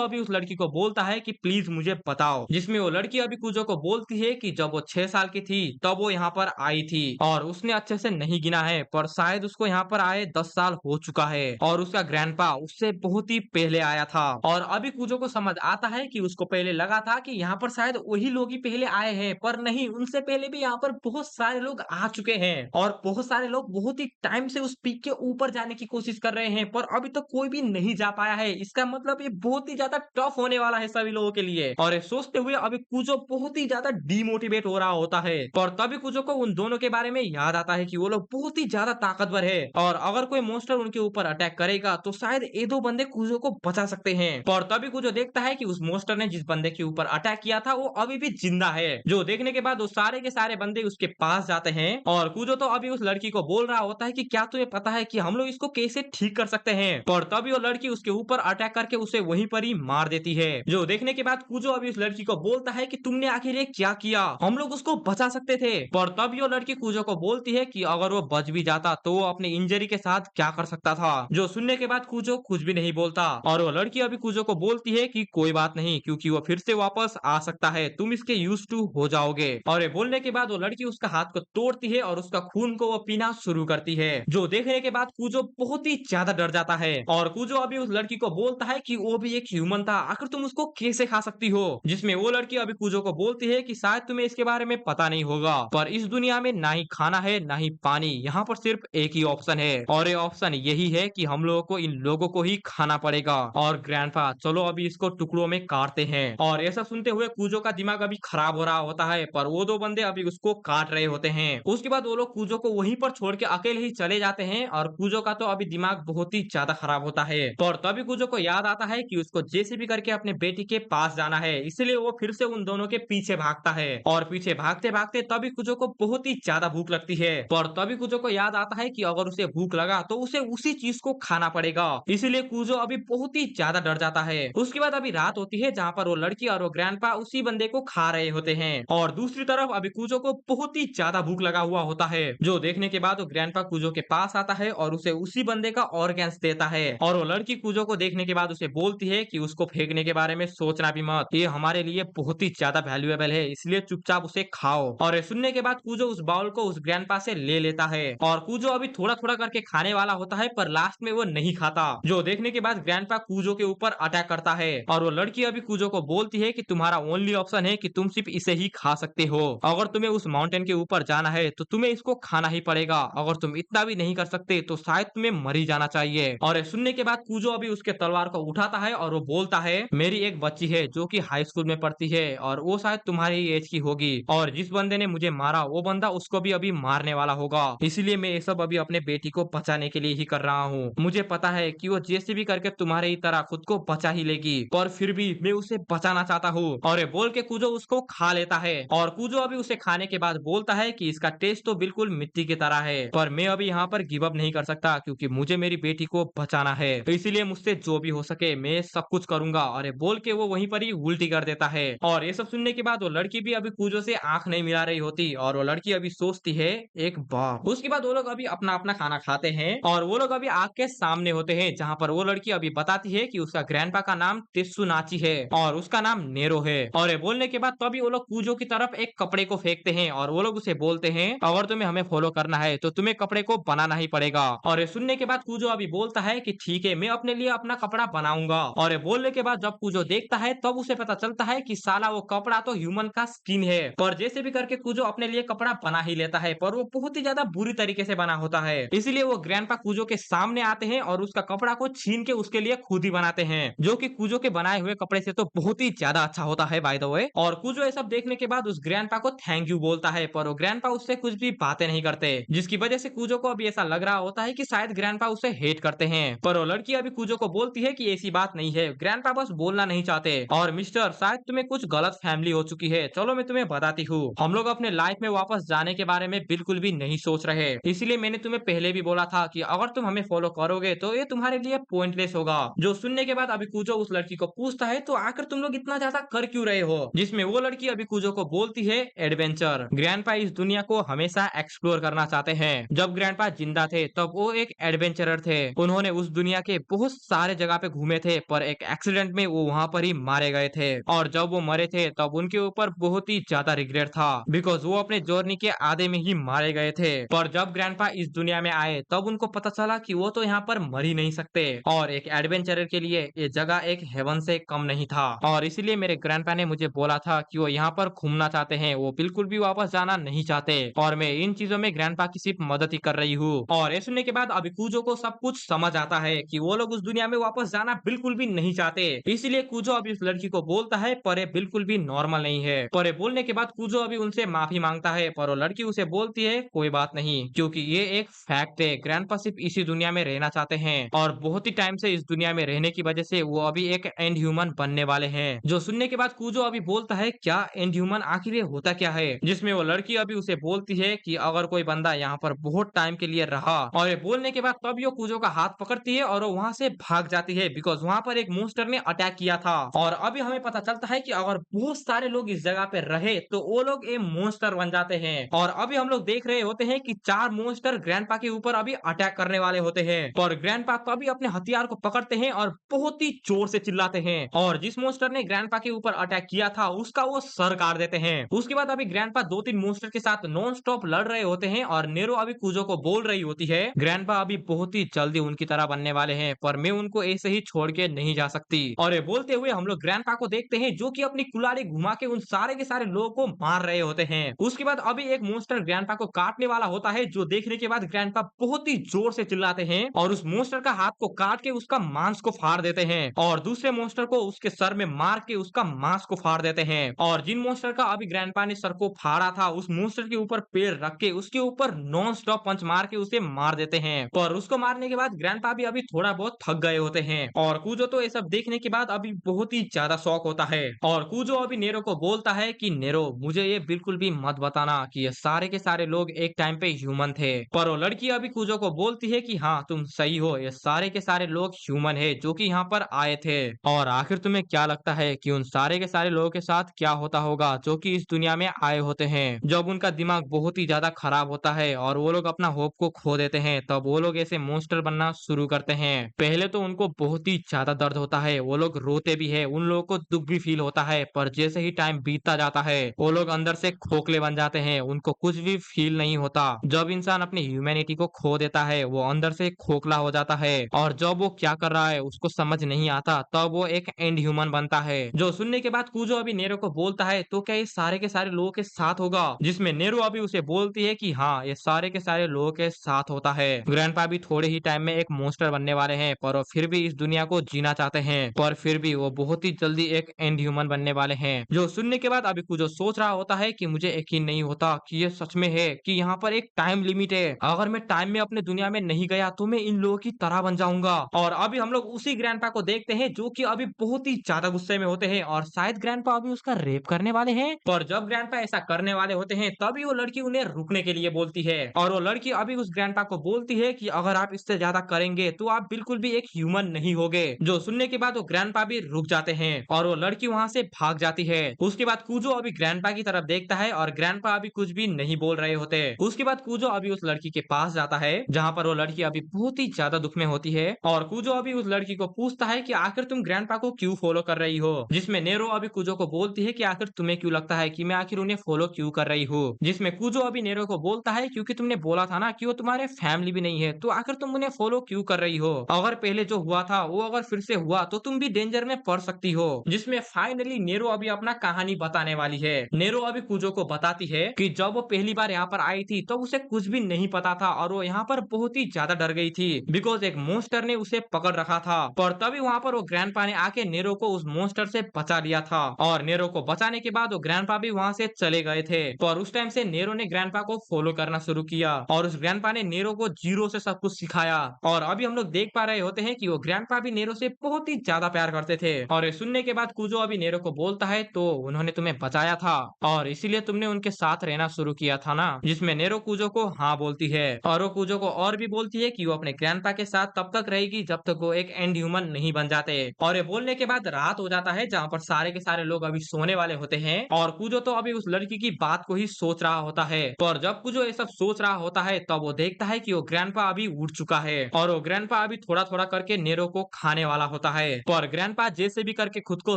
अभी उस लड़की को बोलता है कि प्लीज मुझे बताओ, जिसमें वो लड़की अभी कूजो को बोलती है कि जब वो 6 साल की थी तब वो यहाँ पर आई थी और उसने अच्छे से नहीं गिना है, पर शायद उसको यहाँ पर आए 10 साल हो चुका है और उसका ग्रैंडपा उससे बहुत ही पहले आया था। और अभी कूजो को समझ आता है कि उसको पहले लगा था कि यहाँ पर शायद वही लोग ही पहले आए हैं, पर नहीं, उनसे पहले भी यहाँ पर बहुत सारे लोग आ चुके हैं और बहुत सारे लोग बहुत ही टाइम से उस पीक के ऊपर जाने की कोशिश कर रहे हैं, पर अभी तक कोई भी नहीं जा पाया है। इसका मतलब ये बहुत ही ज्यादा टफ होने वाला है सभी लोगों के लिए। और ये सोचते हुए अभी कूजो बहुत ही ज्यादा डीमोटिवेट हो रहा होता है, पर तभी कूजो को उन दोनों के बारे में याद आता है कि वो लोग बहुत ही ज्यादा ताकतवर है और अगर कोई मॉन्स्टर उनके ऊपर अटैक करेगा तो शायद ये दो बंदे कूजो को बचा सकते हैं। पर तभी कूजो देखता है कि उस मॉन्स्टर ने जिस बंदे के ऊपर अटैक किया था वो अभी भी जिंदा है, जो देखने के बाद वो सारे के सारे बंदे उसके पास जाते हैं और कूजो तो अभी उस लड़की को बोल रहा होता है कि क्या तुम्हें पता है कि हम लोग इसको कैसे ठीक कर सकते हैं, पर तभी वो लड़की उसके ऊपर अटैक करके उसे वहीं पर ही मार देती है। जो देखने के बाद कूजो अभी उस लड़की को बोलता है कि तुमने आखिर ये क्या किया, हम लोग उसको बचा सकते थे। पर तभी वो लड़की कूजो को बोलती है कि अगर वो बच भी जाता तो वो अपने इंजरी के साथ क्या कर सकता था। जो सुनने के बाद कूजो कुछ भी नहीं बोलता और वो लड़की अभी कूजो को बोलती है कि कोई बात नहीं, क्योंकि वो फिर से वापस आ सकता है, तुम इसके यूज टू हो जाओगे। और ये बोलने के बाद वो लड़की उसका हाथ को तोड़ती है और उसका खून को वो पीना शुरू करती है। जो देखने के बाद कूजो बहुत ही ज्यादा डर जाता है और कूजो अभी उस लड़की को बोलता है कि वो भी एक ह्यूमन था, आखिर तुम उसको कैसे खा सकती हो। जिसमें वो लड़की अभी कूजो को बोलती है कि शायद तुम्हें इसके बारे में पता नहीं होगा, पर इस दुनिया में ना ही खाना है ना ही पानी, यहाँ पर सिर्फ एक ही ऑप्शन है और ये ऑप्शन यही है कि हम लोगों को इन लोगों को ही खाना पड़ेगा। और ग्रैंडपा चलो अभी इसको टुकड़ों में काटते हैं। और ऐसा सुनते हुए कूजो का दिमाग अभी खराब हो रहा होता है, पर वो दो बंदे अभी उसको काट रहे होते हैं। उसके बाद वो लोग कूजो को वहीं पर छोड़ के अकेले ही चले जाते हैं और कूजो का तो अभी दिमाग बहुत ही ज्यादा खराब होता है। पर तभी कूजो को याद आता है कि उसको जैसे भी करके अपने बेटी के पास जाना है, इसलिए वो फिर से उन दोनों के पीछे भागता है और पीछे भागते भागते तभी कूजो को बहुत ही ज्यादा भूख लगती है। पर तभी कूजो को याद आता है कि अगर उसे भूख लगा तो उसे उसी चीज को खाना पड़ेगा, इसीलिए कूजो अभी बहुत ही ज्यादा डर जाता है। उसके बाद अभी रात होती है जहाँ पर वो लड़की और वो ग्रैंडपा उसी बंदे को खा रहे होते हैं और दूसरी तरफ अभी कूजो को बहुत ही ज्यादा भूख लगा हुआ होता है। जो देखने के बाद वो ग्रैंडपा कूजो के पास आता है और उसे उसी बंदे का ऑर्गेन्स देता है और वो लड़की कूजो को देखने के बाद उसे बोलती है कि उसको फेंकने के बारे में सोचना भी मत, ये हमारे लिए बहुत ही ज्यादा वैल्यूएबल है, इसलिए चुपचाप उसे खाओ। और ये सुनने के बाद कूजो उस बाउल को उस ग्रैंडपा से ले लेता है और कूजो अभी थोड़ा थोड़ा करके खाने वाला होता है, पर लास्ट में वो नहीं खाता। जो देखने के बाद ग्रैंडपा कूजो के ऊपर अटैक करता है और वो लड़की अभी कूजो को बोलती है कि तुम्हारा ओनली ऑप्शन है कि तुम सिर्फ इसे ही खा सकते हो, अगर तुम्हें उस माउंटेन के ऊपर जाना है तो तुम्हें इसको खाना ही पड़ेगा, अगर तुम इतना भी नहीं कर सकते तो शायद तुम्हें मर ही जाना चाहिए। और ये सुनने के बाद कूजो अभी उसके तलवार को उठाता है और वो बोलता है मेरी एक बच्ची है जो कि हाई स्कूल में पढ़ती है और वो शायद तुम्हारी ही एज की होगी और जिस बंदे ने मुझे मारा वो बंदा उसको भी अभी मारने वाला होगा, इसलिए मैं ये सब अभी अपने बेटी को बचाने के लिए ही कर रहा हूँ। मुझे पता है कि वो जैसे भी करके तुम्हारे ही तरह खुद को बचा ही लेगी, पर फिर भी मैं उसे बचाना चाहता हूँ। और ये बोल के कूजो उसको खा लेता है और कूजो अभी उसे खाने के बाद बोलता है कि इसका टेस्ट तो बिल्कुल मिट्टी की तरह है, पर मैं अभी यहाँ पर गिव अप नहीं कर सकता क्योंकि मुझे मेरी बेटी को बचाना है, तो इसीलिए मुझसे जो भी हो सके मैं सब कुछ करूंगा। और ये बोल के वो वहीं पर ही उल्टी कर देता है। और ये सब सुनने के बाद वो लड़की भी अभी कूजो से आंख नहीं मिला रही होती और वो लड़की अभी सोचती है एक बार। उसके बाद वो लोग अभी अपना अपना खाना खाते हैं और वो लोग अभी आग के सामने होते हैं जहाँ पर वो लड़की अभी बताती है कि उसका ग्रैंडपा का नाम तेत्सुनाची है और उसका नाम नेरो है। और ये बोलने के बाद तभी वो लोग कूजो की तरफ एक कपड़े को फेंकते हैं और वो लोग उसे बोलते हैं अगर तुम्हें हमें फॉलो करना है तो तुम्हें कपड़े को बनाना ही पड़ेगा। और ये सुनने के बाद कूजो अभी बोलता है कि ठीक है मैं अपने लिए अपना कपड़ा बनाऊंगा। और ये बोलने के बाद जब कूजो देखता है तब उसे पता चलता है कि साला वो कपड़ा तो ह्यूमन का स्किन है, पर जैसे भी करके कूजो अपने लिए कपड़ा बना ही लेता है, पर वो बहुत ही ज्यादा बुरी तरीके से बना होता है, इसलिए वो ग्रैंडपा कूजो के सामने आते हैं और उसका कपड़ा को छीन के उसके लिए खुद ही बनाते हैं, जो कि कूजो के बनाए हुए कपड़े से तो बहुत ही ज्यादा अच्छा होता है बाय द वे। और कूजो ये सब देखने के बाद उस ग्रैंडपा को थैंक यू बोलता है, पर वो ग्रैंडपा उससे कुछ भी बातें नहीं करते, जिसकी वजह से कूजो को अभी ऐसा लग रहा होता है कि शायद ग्रैंडपा उसे हेट करते हैं। पर वो लड़की अभी कूजो को बोलती है कि ऐसी बात नहीं है, ग्रैंडपा बस बोलना नहीं चाहते और मिस्टर शायद तुम्हें कुछ गलत फैमिली हो चुकी है, चलो मैं तुम्हें बताती हूँ, हम लोग अपने लाइफ में वापस जाने के बारे में बिल्कुल भी नहीं सोच रहे, इसलिए मैंने तुम्हें पहले भी बोला था कि अगर तुम हमें फॉलो करोगे तो ये तुम्हारे लिए पॉइंटलेस होगा। जो सुनने के बाद अभी कूजो उस लड़की को पूछता है तो आखिर तुम लोग इतना ज्यादा कर क्यों रहे हो, जिसमें वो लड़की अभी कूजो को बोलती है एडवेंचर, ग्रैंडपा इस दुनिया को हमेशा एक्सप्लोर करना चाहते हैं, जब ग्रैंडपा जिंदा थे तब वो कूजो एक एडवेंचरर थे। उन्होंने उस दुनिया के बहुत सारे जगह पे घूमे थे, पर एक एक्सीडेंट में वो वहां पर ही मारे गए थे। और जब वो मरे थे तब उनके ऊपर बहुत ही ज्यादा रिग्रेट था, बिकॉज वो अपने जर्नी के आधे में ही मारे गए थे। पर जब ग्रैंडपा इस दुनिया में आए तब उनको पता चला कि वो तो यहाँ पर मर ही नहीं सकते, और एक एडवेंचरर के लिए ये जगह एक हेवन से कम नहीं था। और इसलिए मेरे ग्रैंडपा ने मुझे बोला था कि वो यहाँ पर घूमना चाहते हैं, वो बिल्कुल भी वापस जाना नहीं चाहते, और मैं इन चीजों में ग्रैंडपा की सिर्फ मदद ही कर रही हूँ। और ये सुनने के बाद अभी कूजो को सब कुछ समझ आता है कि वो लोग उस दुनिया में वापस जाना बिल्कुल भी नहीं चाहते। इसलिए कूजो अभी उस लड़की को बोलता है, पर ये बिल्कुल भी नॉर्मल नहीं है। पर ये बोलने के बाद कूजो अभी उनसे माफी मांगता है, पर वो लड़की उसे बोलती है कोई बात नहीं, क्योंकि ये एक फैक्ट है, ग्रैंडपा सिर्फ इसी दुनिया में रहना चाहते हैं, और बहुत ही टाइम से इस दुनिया में रहने की वजह से वो अभी एक एंड ह्यूमन बनने वाले हैं। जो सुनने के बाद कूजो अभी बोलता है क्या एंड ह्यूमन आखिर ये होता क्या है, जिसमें वो लड़की अभी उसे बोलती है कि अगर कोई बंदा यहाँ पर बहुत टाइम के लिए रहा, और ये बोलने के बाद तब ये कूजो का हाथ पकड़ती है और वो वहां से भाग जाती है, बिकॉज वहां पर एक मोस्टर ने अटैक किया था। और अभी हमें पता चलता है कि अगर बहुत सारे लोग इस जगह पे रहे तो वो लोग एक मोस्टर बन जाते हैं। और अभी हम लोग देख रहे होते हैं कि 4 मोस्टर ग्रैंडपा के ऊपर अभी अटैक करने वाले होते हैं, पर ग्रैंडपा तभी अपने हथियार को पकड़ते हैं और बहुत ही जोर से चिल्लाते हैं, और जिस मोस्टर ने ग्रैंडपा के ऊपर अटैक किया था उसका वो सर काट देते हैं। उसके बाद अभी ग्रैंडपा 2-3 मोस्टर के साथ नॉन स्टॉप लड़ रहे होते हैं, और नेरो अभी कूजो को बोल रही होती है ग्रैंडपा अभी बहुत ही जल्दी उनकी तरह बनने वाले हैं, पर मैं उनको ऐसे ही छोड़ के नहीं जा सकती। और ये बोलते हुए हम लोग ग्रैंडपा को देखते हैं जो कि अपनी कुल्हाड़ी घुमा के उन सारे के सारे लोगों को मार रहे होते हैं। उसके बाद अभी एक मोस्टर ग्रैंडपा को काटने वाला होता है, जो देखने के बाद ग्रैंडपा बहुत ही जोर से चिल्लाते हैं और उस मोस्टर का हाथ को काट के उसका मांस को फाड़ देते हैं, और दूसरे मोस्टर को उसके सर में मार के उसका मांस को फाड़ देते हैं। और जिन मोस्टर का अभी ग्रैंडपा ने सर को फाड़ा था उस मोस्टर के ऊपर पैर रख के उसके ऊपर नॉन स्टॉप पंच मार के उसे मार देते हैं। पर उसको मारने के बाद ग्रैंडपा भी अभी थोड़ा बहुत थक गए होते हैं, और कूजो तो ये सब देखने के बाद अभी बहुत ही ज्यादा शौक होता है। और कूजो अभी नेरो को बोलता है कि नेरो मुझे ये बिल्कुल भी मत बताना कि ये सारे के सारे लोग एक टाइम पे ह्यूमन थे। पर वो लड़की अभी कूजो को बोलती है कि हाँ तुम सही हो, ये सारे के सारे लोग ह्यूमन है जो कि यहाँ पर आए थे। और आखिर तुम्हें क्या लगता है कि उन सारे के सारे लोगों के साथ क्या होता होगा जो कि इस दुनिया में आए होते हैं, जब उनका दिमाग बहुत ही ज्यादा खराब होता है और वो लोग अपना होप को खो देते हैं, तब वो लोग ऐसे मॉन्स्टर बनना शुरू करते हैं। पहले तो उनको बहुत ही ज्यादा दर्द होता है, वो लोग रोते भी है, उन लोगों को दुख भी फील होता है, पर जैसे ही टाइम बीतता जाता है वो लोग अंदर से खोखले बन जाते हैं, उनको कुछ भी फील नहीं होता। जब इंसान अपनी ह्यूमैनिटी को खो देता है वो अंदर से खोखला हो जाता है, और जब वो क्या कर रहा है उसको समझ नहीं आता तब वो एक एंड ह्यूमन बनता है। जो सुनने के बाद कूजो अभी नेरो को बोलता है तो क्या ये सारे के सारे लोगों के साथ होगा, जिसमें नेरो अभी उसे बोलती है कि हाँ ये सारे के सारे लोगों के साथ होता है। ग्रैंडपा भी थोड़े ही टाइम में एक मॉन्स्टर बनने वाले हैं, पर वो फिर भी इस दुनिया को जीना चाहते हैं, पर फिर भी वो बहुत ही जल्दी एक एंड ह्यूमन बनने वाले हैं। जो सुनने के बाद अभी कूजो सोच रहा होता है कि मुझे यकीन नहीं होता कि ये सच में है, कि यहाँ पर एक टाइम लिमिट है, अगर मैं टाइम में अपने दुनिया में नहीं गया तो मैं इन लोगों की तरह बन जाऊंगा। और अभी हम लोग उसी ग्रैंडपा को देखते हैं जो कि अभी बहुत ही ज्यादा गुस्से में होते हैं, और शायद ग्रैंडपा अभी उसका रेप करने वाले हैं। पर जब ग्रैंडपा ऐसा करने वाले होते हैं तभी वो लड़की उन्हें रुकने के लिए बोलती है, और वो लड़की अभी उस ग्रैंडपा को बोलती है कि अगर आप इससे ज्यादा करेंगे तो आप बिल्कुल भी एक ह्यूमन नहीं होगे। जो सुनने के बाद वो ग्रैंडपा भी रुक जाते हैं और वो लड़की वहां से भाग जाती है। उसके बाद कूजो अभी ग्रैंडपा की तरफ देखता है और ग्रैंडपा अभी कुछ भी नहीं बोल रहे होते। उसके बाद कूजो अभी उस लड़की के पास जाता है जहाँ पर वो लड़की अभी बहुत ही ज्यादा दुख में होती है, और कूजो अभी उस लड़की को पूछता है कि आखिर तुम ग्रैंडपा को क्यों फॉलो कर रही हो, जिसमें नेरो अभी कूजो को बोलती है कि आखिर तुम्हें क्यों लगता है कि मैं आखिर उन्हें फॉलो क्यों कर रही हूँ, जिसमें कूजो अभी नेरो को बोलता है क्योंकि तुमने बोला था ना कि वो तुम्हारे फैमिली भी नहीं है, तो आखिर तुम उन्हें फॉलो क्यों कर रही हो, अगर पहले जो हुआ था वो अगर फिर से हुआ तो तुम भी डेंजर में पड़ सकती हो। जिसमें फाइनली नेरो अभी अपना कहानी बताने वाली है। नेरो अभी कूजो को बताती है कि जब वो पहली बार यहाँ पर आई थी तो उसे कुछ भी नहीं पता था और वो यहाँ पर बहुत ही ज्यादा डर गई थी, बिकॉज एक मॉन्स्टर ने उसे पकड़ रखा था, पर तभी वहाँ पर वो ग्रैंडपा ने आके नेरो को उस मॉन्स्टर से बचा लिया था, और नेरो को बचाने के बाद वो ग्रैंडपा भी वहाँ से चले गए थे। पर उस टाइम से नेरो ने ग्रैंडपा को फॉलो करना शुरू किया, और उस ग्रैंडपा ने नेरो को जीरो से सब कुछ सिखाया। और अभी हम लोग देख पा रहे होते हैं कि वो ग्रैंडपा भी नेरो से बहुत ही ज्यादा प्यार करते थे। और ये सुनने के बाद कूजो अभी नेरो को बोलता है तो उन्होंने तुम्हें बचाया था और इसीलिए तुमने उनके साथ रहना शुरू किया था ना, जिसमें नेरो कूजो को हाँ बोलती है, और वो कूजो को और भी बोलती है कि वो अपने ग्रैंडपा के साथ तब तक रहेगी जब तक वो एक एंड ह्यूमन नहीं बन जाते। और ये बोलने के बाद रात हो जाता है जहाँ पर सारे के सारे लोग अभी सोने वाले होते हैं, और कूजो तो अभी उस लड़की की बात को ही सोच रहा होता है। पर जब कूजो ये सब सोच रहा होता है तब वो देखता है कि वो ग्रैंडपा अभी उठ चुका है और वो ग्रैंडपा अभी थोड़ा थोड़ा करके नेरो को खाने वाला होता है। पर ग्रैंडपा जैसे भी करके खुद को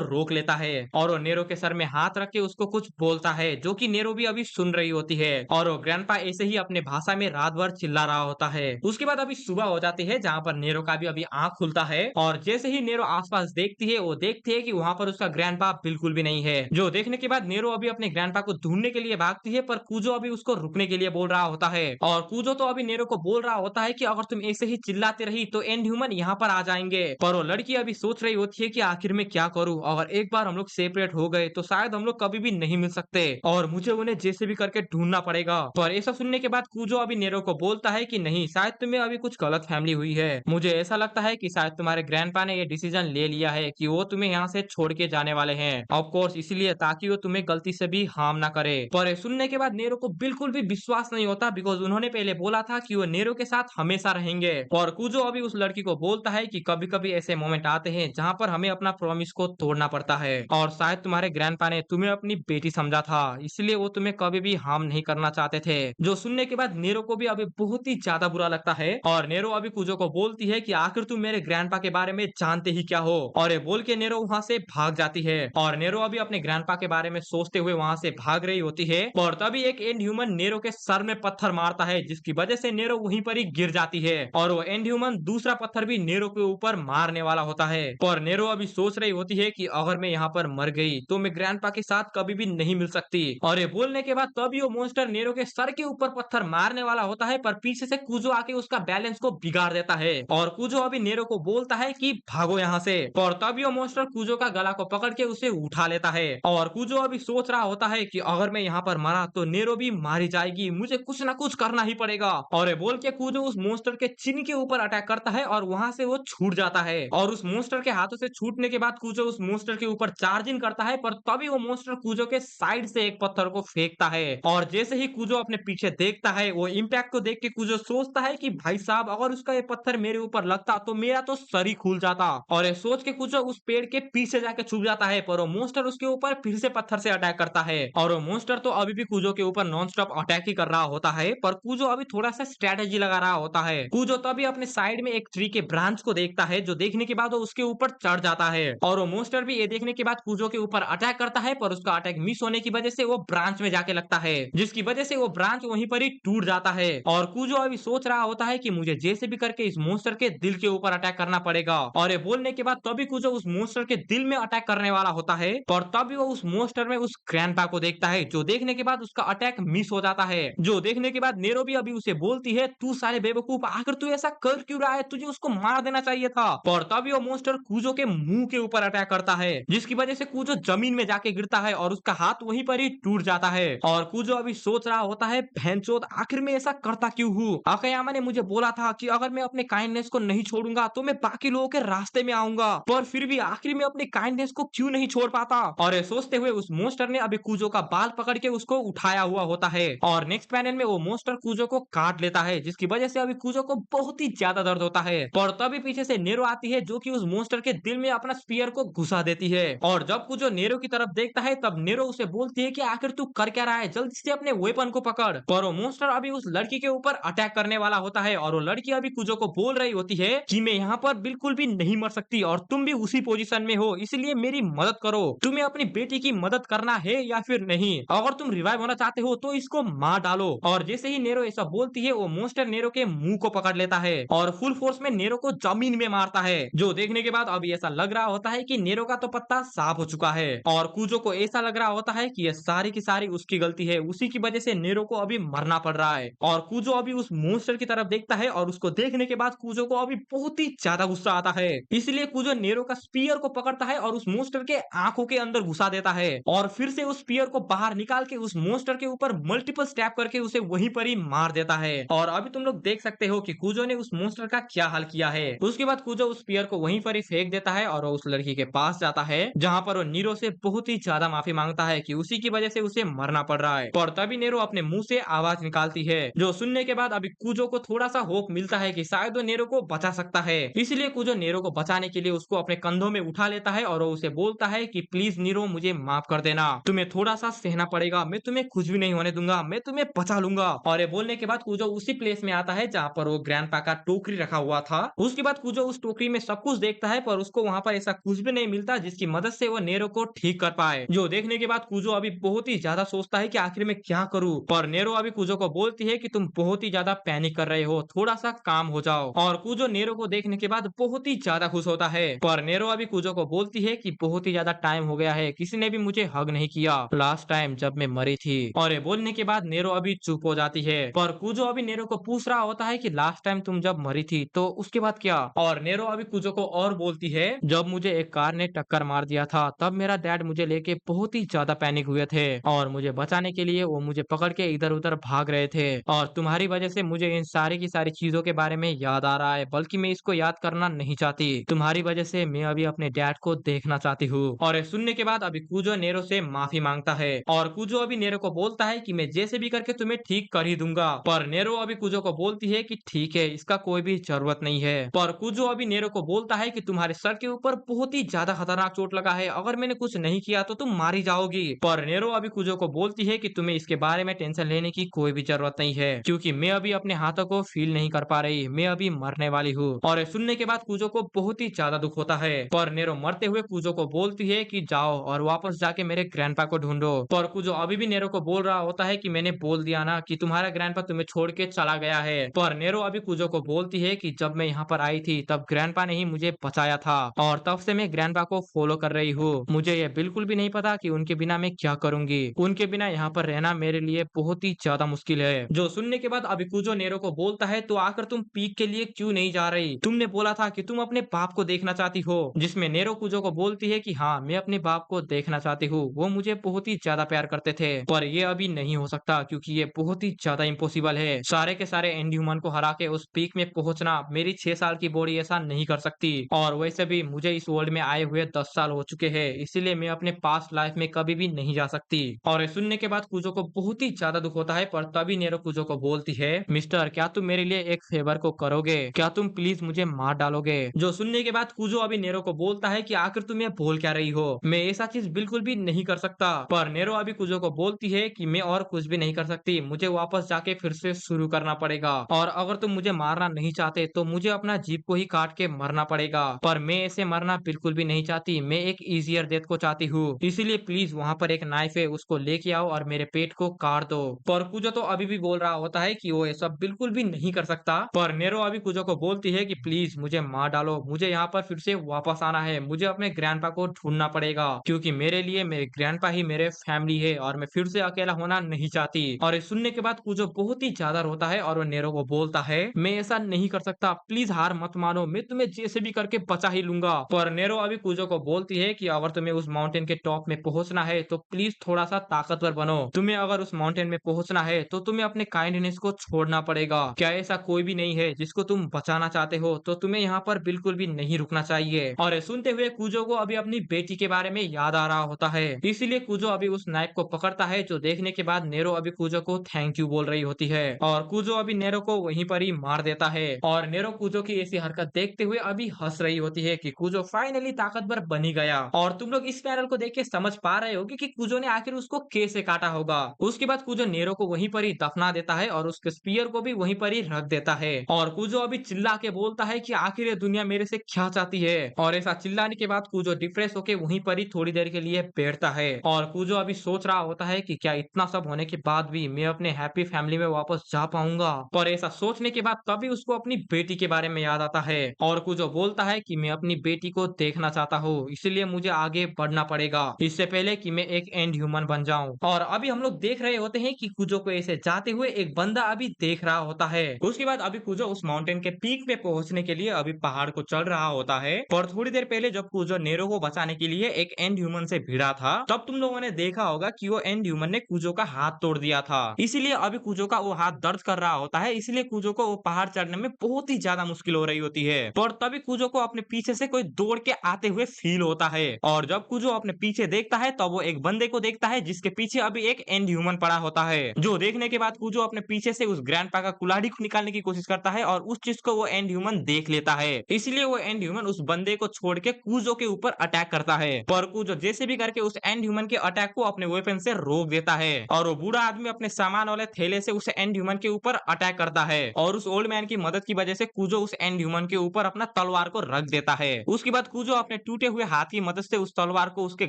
रोक लेता है और वो नेरो के सर में हाथ रख के उसको कुछ बोलता है, जो कि नेरो भी अभी सुन रही होती है। और वो ग्रैंडपा ऐसे ही अपने भाषा में रात भर चिल्ला रहा होता है। उसके बाद अभी सुबह हो जाती है, जहाँ पर नेरो का भी अभी आंख खुलता है और जैसे ही नेरो आसपास देखती है, वो देखती है कि वहाँ पर उसका ग्रैंडपा बिल्कुल भी नहीं है। जो देखने के बाद नेरो अभी अपने ग्रैंडपा को ढूंढने के लिए भागती है, पर कूजो अभी उसको रुकने के लिए बोल रहा होता है। और कूजो तो अभी नेरो को बोल रहा होता है कि अगर तुम ऐसे ही चिल्लाती रही तो एंड ह्यूमन यहाँ पर आ जाएंगे। पर वो लड़की अभी सोच रही होती है कि आखिर में क्या करूं, अगर एक बार हम लोग सेपरेट हो गए तो शायद हम लोग कभी भी नहीं मिल सकते और मुझे उन्हें जैसे भी करके ढूंढना पड़ेगा। पर ऐसा सुनने के बाद कूजो अभी नेरो को बोलता है कि नहीं, शायद तुम्हें अभी कुछ गलत फैमिली हुई है। मुझे ऐसा लगता है कि शायद तुम्हारे ग्रैंडपा ने ये डिसीजन ले लिया है कि वो तुम्हें यहाँ से छोड़ के जाने वाले हैं, ऑफ कोर्स इसलिए ताकि वो तुम्हें गलती से भी हार्म ना करे। पर ये सुनने के बाद नेरो को बिल्कुल भी विश्वास नहीं होता, बिकॉज उन्होंने पहले बोला था कि वो नेरो के साथ हमेशा रहेंगे। और कूजो अभी उस लड़की को बोलता है कि कभी कभी ऐसे मोमेंट आते हैं जहाँ पर हमें अपना प्रॉमिस को तोड़ना पड़ता है और शायद तुम्हारे ग्रैंडपा ने तुम्हें अपनी बेटी समझा था, इसलिए वो तुम्हें कभी भी हार्म नहीं करना चाहते थे। जो सुनने के बाद नेरो को भी अभी बहुत ही ज्यादा बुरा लगता है और नेरो अभी कूजो को बोलती है कि आखिर तुम मेरे ग्रैंडपा के बारे में जानते ही क्या हो। और ये बोल के नेरो वहाँ से भाग जाती है और नेरो अभी अपने ग्रैंडपा के बारे में सोचते हुए वहाँ से भाग रही होती है। और तभी एक एंड ह्यूमन नेरो के सर में पत्थर मारता है, जिसकी वजह से नेरो वहीं पर ही गिर जाती है और वो एंड ह्यूमन दूसरा पत्थर भी नेरो के ऊपर मारने वाला होता है। पर नेरो अभी सोच रही होती है कि अगर मैं यहाँ पर मर गई तो मैं ग्रैंडपा के साथ कभी भी नहीं मिल सकती। और ये बोलने के बाद तभी वो मॉन्स्टर नेरो के सर के ऊपर पत्थर मारने वाला होता है, पर पीछे से कूजो आके उसका बैलेंस को बिगाड़ देता है और कूजो अभी नेरो को बोलता है कि भागो यहाँ से। और तभी वो मॉन्स्टर कूजो का गला को पकड़ के उसे उठा लेता है और कूजो अभी सोच रहा होता है कि अगर मैं यहाँ पर मरा तो नेरो भी मारी जाएगी, मुझे कुछ ना कुछ करना ही पड़ेगा। और ये बोल के कूजो उस मॉन्स्टर के चिन के ऊपर अटैक करता है और वहां से वो छूट जाता है। और उस मॉन्स्टर के हाथों से छूटने के बाद कूजो उस मॉन्स्टर के ऊपर चार्जिंग करता है, पर तभी वो मॉन्स्टर कूजो के साइड से एक पत्थर को फेंकता है और जैसे ही कूजो अपने पीछे देखता है, वो इम्पैक्ट को देख के कूजो सोचता है कि भाई साहब, अगर उसका ये पत्थर मेरे ऊपर लगता तो मेरा तो सर ही खुल जाता। और ये सोच के कूजो उस पेड़ के पीछे जाके छुप जाता है, पर वो मॉन्स्टर उसके ऊपर फिर से पत्थर से अटैक करता है और वो मॉन्स्टर तो अभी भी कूजो के ऊपर नॉन स्टॉप अटैक ही कर रहा होता है। पर कूजो अभी थोड़ा सा स्ट्रेटेजी लगा रहा होता है। कूजो तभी अपने साइड में एक ट्री के ब्रांच को देखता है, जो देखने के बाद वो उसके ऊपर चढ़ जाता है और वो मॉन्स्टर भी ये देखने के बाद कूजो के ऊपर अटैक करता है, पर उसका अटैक मिस होने की वजह से वो ब्रांच में जाके लगता है, जिसकी वजह से वो ब्रांच वहीं पर ही टूट जाता है। और कूजो अभी सोच रहा होता है कि मुझे जैसे भी करके इस मॉन्स्टर के दिल के ऊपर अटैक करना पड़ेगा। और ये बोलने के बाद तभी कूजो उस मॉन्स्टर के दिल में अटैक करने वाला होता है, पर तभी वो उस मॉन्स्टर में उस ग्रैंडपा को देखता है, जो देखने के बाद उसका अटैक मिस हो जाता है। जो देखने के बाद नेरो भी अभी उसे बोलती है, तू साले बेवकूफ, आखिर तू ऐसा कर क्यों रहा है, तुझे उसको मार देना चाहिए था। पर तभी वो मॉन्स्टर कूजो के मुंह के ऊपर अटैक करता है, जिसकी वजह से कूजो जमीन में जाके गिरता है और उसका हाथ वहीं पर ही टूट जाता है। और कूजो अभी सोच रहा होता है, भैंचोद, आखिर मैं ऐसा करता क्यों हूँ। अकयामा ने मुझे बोला था कि अगर मैं अपने काइंडनेस को नहीं छोड़ूंगा तो मैं बाकी लोगों के रास्ते में आऊंगा, पर फिर भी आखिर में अपने काइंडनेस को क्यों नहीं छोड़ पाता। और ये सोचते हुए उस मॉन्स्टर ने अभी कूजो का बाल पकड़ के उसको उठाया हुआ होता है और नेक्स्ट पैनल में वो मॉन्स्टर कूजो को काट लेता है, जिसकी वजह से अभी कूजो को बहुत ही ज्यादा दर्द होता है। पर तभी पीछे से नेरो आती है, जो कि उस मॉन्स्टर के दिल में अपना स्पीयर को घुसा देती है। और जब कूजो नेरो की तरफ देखता है, तब नेरो उसे बोलती है कि आखिर तू कर क्या रहा है, जल्दी से अपने वेपन को पकड़। पर वो मॉन्स्टर अभी उस लड़की के ऊपर अटैक करने वाला होता है और वो लड़की अभी कूजो को बोल रही होती है कि मैं यहाँ पर बिल्कुल भी नहीं मर सकती और तुम भी उसी पोजीशन में हो, इसलिए मेरी मदद करो। तुम्हें अपनी बेटी की मदद करना है या फिर नहीं, अगर तुम रिवाइव होना चाहते हो तो इसको मार डालो। और जैसे ही नेरो ऐसा बोलती है, वो मॉन्स्टर नेरो के मुंह को पकड़ लेता है और फुल फोर्स में नेरो को जमीन में मारता है। जो देखने के बाद अभी ऐसा लग रहा होता है कि नेरो का तो पत्ता साफ हो चुका है और कूजो को ऐसा लग रहा होता है कि ये सारी की सारी उसकी गलती है, उसी की वजह से नेरो को अभी मरना पड़ रहा है। और कूजो अभी उस मॉन्स्टर की तरफ देखता है और उसको देखने के बाद कूजो को अभी बहुत ही ज्यादा गुस्सा आता है, इसलिए कूजो नेरो का स्पीयर को पकड़ता है और उस मॉन्स्टर के आंखों के अंदर घुसा देता है और फिर से उस स्पीयर को बाहर निकाल के उस मॉन्स्टर के ऊपर मल्टीपल स्टैप करके उसे वहीं पर ही मार देता है। और अभी तुम लोग देख सकते हो कि कूजो ने उस मॉन्स्टर का क्या हाल किया है। उसके बाद कूजो उस स्पीयर को वहीं पर ही फेंक देता है और वो उस लड़की के पास जाता है, जहाँ पर वो नीरो से बहुत ही ज्यादा माफी मांगता है कि उसी की वजह से उसे मरना पड़ रहा है। पर तभी नेरो अपने मुंह से आवाज निकालती है, जो सुनने के बाद अभी कूजो को थोड़ा सा होप मिलता है कि शायद वो नेरो को बचा सकता है। इसलिए कूजो नेरो को बचाने के लिए उसको अपने कंधों में उठा लेता है और वो उसे बोलता है कि प्लीज नीरो, मुझे माफ कर देना, तुम्हें थोड़ा सा सहना पड़ेगा, मैं तुम्हें कुछ भी नहीं होने दूंगा, मैं तुम्हें बचा लूंगा। और ये बोलने के बाद कूजो उसी प्लेस में आता है जहाँ पर वो ग्रैंडपा का टोकरी रखा हुआ था। उसके बाद कूजो उस टोकरी में सब कुछ देखता है पर उसको वहाँ पर ऐसा कुछ भी नहीं मिलता जिसकी मदद से वो नेरो को ठीक कर पाए। जो देखने के बाद कूजो अभी बहुत ही ज्यादा सोचता है कि आखिर में क्या करूँ, पर नेरो अभी कूजो को बोलती है कि तुम बहुत ही ज्यादा पैनिक कर रहे हो, थोड़ा सा काम हो जाओ। और कूजो नेरो को देखने के बाद बहुत ही ज्यादा खुश होता है, पर नेरो अभी कूजो को बोलती है कि बहुत ही ज्यादा टाइम हो गया है, किसी ने भी मुझे हग नहीं किया लास्ट टाइम जब मैं मरी थी। और ये बोलने के बाद नेरो अभी चुप हो जाती है, पर कूजो अभी नेरो को पूछ रहा होता है कि लास्ट टाइम तुम जब मरी थी तो उसके बाद क्या। और नेरो अभी कूजो को और बोलती है, जब मुझे एक कार ने टक्कर मार दिया था तब मेरा डैड मुझे लेके बहुत ही ज्यादा पैनिक हुए थे और मुझे बचाने के लिए वो मुझे पकड़ के इधर उधर भाग रहे थे, और तुम्हारी वजह से मुझे इन सारी की सारी चीजों के बारे में याद आ रहा है, बल्कि मैं इसको याद करना नहीं चाहती। तुम्हारी वजह से मैं अभी अपने डैड को देखना चाहती हूँ। और ये सुनने के बाद अभी कूजो नेरो से माफी मांगता है, और कूजो अभी नेरो को बोलता है कि मैं जैसे भी करके तुम्हें ठीक कर ही दूंगा। पर नेरो अभी कूजो को बोलती है कि ठीक है, इसका कोई भी जरूरत नहीं है। पर कूजो अभी नेरो को बोलता है कि तुम्हारे सर के ऊपर बहुत ही ज्यादा खतरनाक चोट लगा है, अगर मैंने कुछ नहीं किया तो तुम मारी जाओगी। पर नेरो अभी कूजो को बोलती है कि तुम्हें इसके बारे में टेंशन लेने की कोई भी जरूरत नहीं है, क्योंकि मैं अभी अपने हाथों को फील नहीं कर पा रही, मैं अभी मरने वाली हूँ। और ये सुनने के बाद कूजो को बहुत ही ज्यादा दुख होता है, पर नेरो मरते हुए कूजो को बोलती है कि जाओ और वापस जाके मेरे ग्रैंडपा को ढूंढो। पर कूजो अभी भी नेरो को बोल रहा होता है कि मैंने बोल दिया ना कि तुम्हारा ग्रैंडपा तुम्हें छोड़ के चला गया है। पर नेरो अभी कूजो को बोलती है कि जब मैं यहाँ पर आई थी तब ग्रैंडपा ने ही मुझे बचाया था, और तब से मैं ग्रैंडपा को फॉलो कर रही हूँ। मुझे ये बिल्कुल भी नहीं पता कि उनके बिना मैं क्या करूंगी, उनके बिना यहाँ पर रहना मेरे लिए बहुत ही ज्यादा मुश्किल है। जो सुनने के बाद अभी कूजो नेरो को बोलता है, तो आकर तुम पीक के लिए क्यों नहीं जा रही, तुमने बोला था कि तुम अपने बाप को देखना चाहती हो। जिसमें नेरो कूजो को बोलती है कि हाँ, मैं अपने बाप को देखना चाहती हूँ, वो मुझे बहुत ही ज्यादा प्यार करते थे, पर ये अभी नहीं हो सकता क्योंकि ये बहुत ही ज्यादा इम्पॉसिबल है। सारे के सारे एंड ह्यूमन को हरा के उस पीक में पहुंचना मेरी 6 साल की बॉडी ऐसा नहीं कर सकती, और वैसे भी मुझे इस वर्ल्ड में आए हुए 10 साल हो चुके हैं, इसीलिए मैं अपने पास्ट लाइफ में कभी भी नहीं जा सकती। और ये सुनने के बाद कूजो को बहुत ही ज्यादा दुख होता है, पर तभी नेरो कूजो को बोलती है, मिस्टर क्या तुम मेरे लिए एक फेवर को करोगे, क्या तुम प्लीज मुझे मार डालोगे। जो सुनने के बाद कूजो अभी नेरो को बोलता है कि आखिर तुम ये बोल क्या रही हो, मैं ऐसा चीज बिल्कुल भी नहीं कर सकता। पर नेरो अभी कूजो को बोलती है कि मैं और कुछ भी नहीं कर सकती, मुझे वापस जाके फिर से शुरू करना पड़ेगा, और अगर तुम मुझे मारना नहीं चाहते तो मुझे अपना जीप को ही काट के मरना पड़ेगा, पर मैं ऐसे मरना बिल्कुल भी नहीं चाहती, मैं एक इजियर डेथ को चाहती हूँ, इसीलिए प्लीज वहाँ पर एक नाइफ है उसको लेके आओ और मेरे पेट को काट दो। पर कूजो तो अभी भी बोल रहा होता है कि वो ये सब बिल्कुल भी नहीं कर सकता। पर नेरो अभी कूजो को बोलती है कि प्लीज मुझे मार डालो, मुझे यहाँ पर फिर से वापस आना है, मुझे अपने ग्रैंडपा को ढूंढना पड़ेगा, क्योंकि मेरे लिए मेरे ग्रैंडपा ही मेरे फैमिली है और मैं फिर से अकेला होना नहीं चाहती। और ये सुनने के बाद कूजो बहुत ही ज्यादा रोता है और वो नेरो को बोलता है, मैं ऐसा नहीं कर सकता, प्लीज हार मत मानो, मैं तुम्हें जैसे भी करके बचा ही लूंगा। पर नेरो अभी कूजो को बोलती है कि अगर तुम्हें उस माउंटेन के टॉप में पहुंचना है तो प्लीज थोड़ा सा ताकतवर बनो, तुम्हें अगर उस माउंटेन में पहुंचना है तो तुम्हें अपने काइंडनेस को छोड़ना पड़ेगा। क्या ऐसा कोई भी नहीं है जिसको तुम बचाना चाहते हो, तो तुम्हें यहाँ पर बिल्कुल भी नहीं रुकना चाहिए। और ये सुनते हुए कूजो को अभी अपनी बेटी के बारे में याद आ रहा होता है, इसीलिए कूजो अभी उस नाइफ को पकड़ता है, जो देखने के बाद नेरो अभी कूजो को थैंक यू बोल रही होती है, और कूजो अभी नेरो को वहीं पर ही मार देता है। और नेरो कूजो की ऐसी हरकत देखते हुए अभी हंस रही होती है कि कूजो फाइनली ताकतवर बन ही गया। और तुम लोग इस पैनल को देख के समझ पा रहे हो कि कूजो ने आखिर उसको कैसे काटा होगा। उसके बाद कूजो नेरो को वहीं पर ही दफना देता है और उसके स्पीयर को भी वहीं पर ही रख देता है, और कूजो अभी चिल्ला के बोलता है कि आखिर ये दुनिया मेरे से क्या चाहती है। और ऐसा चिल्लाने के बाद कूजो डिप्रेस होके वहीं पर ही थोड़ी देर के लिए बैठता है, और कूजो अभी सोच रहा होता है कि क्या इतना सब होने के बाद भी मैं अपने हैप्पी फैमिली में वापस जा पाऊंगा। पर ऐसा सोचने के बाद तभी उसको अपनी बेटी के बारे में याद आता है, और कूजो बोलता है कि मैं अपनी बेटी को देखना चाहता हूँ, इसलिए मुझे आगे बढ़ना पड़ेगा इससे पहले कि मैं एक एंड ह्यूमन बन जाऊं। और अभी हम लोग देख रहे होते हैं कि कूजो को ऐसे जाते हुए एक बंदा अभी देख रहा होता है। उसके बाद अभी कूजो उस माउंटेन के पीक पे पहुंचने के लिए अभी पहाड़ को चढ़ रहा होता है, पर थोड़ी देर पहले जब कूजो नेरो को बचाने के लिए एक एंड ह्यूमन से भिड़ा था, तब तुम लोगों ने देखा होगा कि वो एंड ह्यूमन ने कूजो का हाथ तोड़ दिया था, इसीलिए अभी कूजो का वो हाथ दर्द कर रहा होता है, इसलिए कूजो को वो पहाड़ चढ़ने में बहुत ही ज्यादा मुश्किल हो रही होती है। पर तभी कूजो को अपने पीछे से कोई दौड़ के आते हुए फील होता है, और जब कूजो अपने पीछे देखता है तब वो एक बंदे को देखता है जिसके पीछे अभी एक एंड ह्यूमन पड़ा होता है। जो देखने के बाद कूजो अपने पीछे से उस ग्रैंडपा का कुल्हाड़ी को निकालने की कोशिश करता है, और उस चीज को वो एंड ह्यूमन देख लेता है, इसलिए वो एंड ह्यूमन उस बंदे को छोड़ के कूजो के ऊपर अटैक करता है। पर कूजो जैसे भी करके उस एंड ह्यूमन के अटैक को अपने वेपन से रोक देता है, और वो बूढ़ा आदमी अपने सामान वाले थैले से उस एंड ह्यूमन के ऊपर अटैक अटैक करता है और उस ओल्ड मैन की मदद की वजह से कूजो उस एंड ह्यूमन के ऊपर अपना तलवार को रख देता है। उसके बाद कूजो अपने टूटे हुए हाथ की मदद से उस तलवार को उसके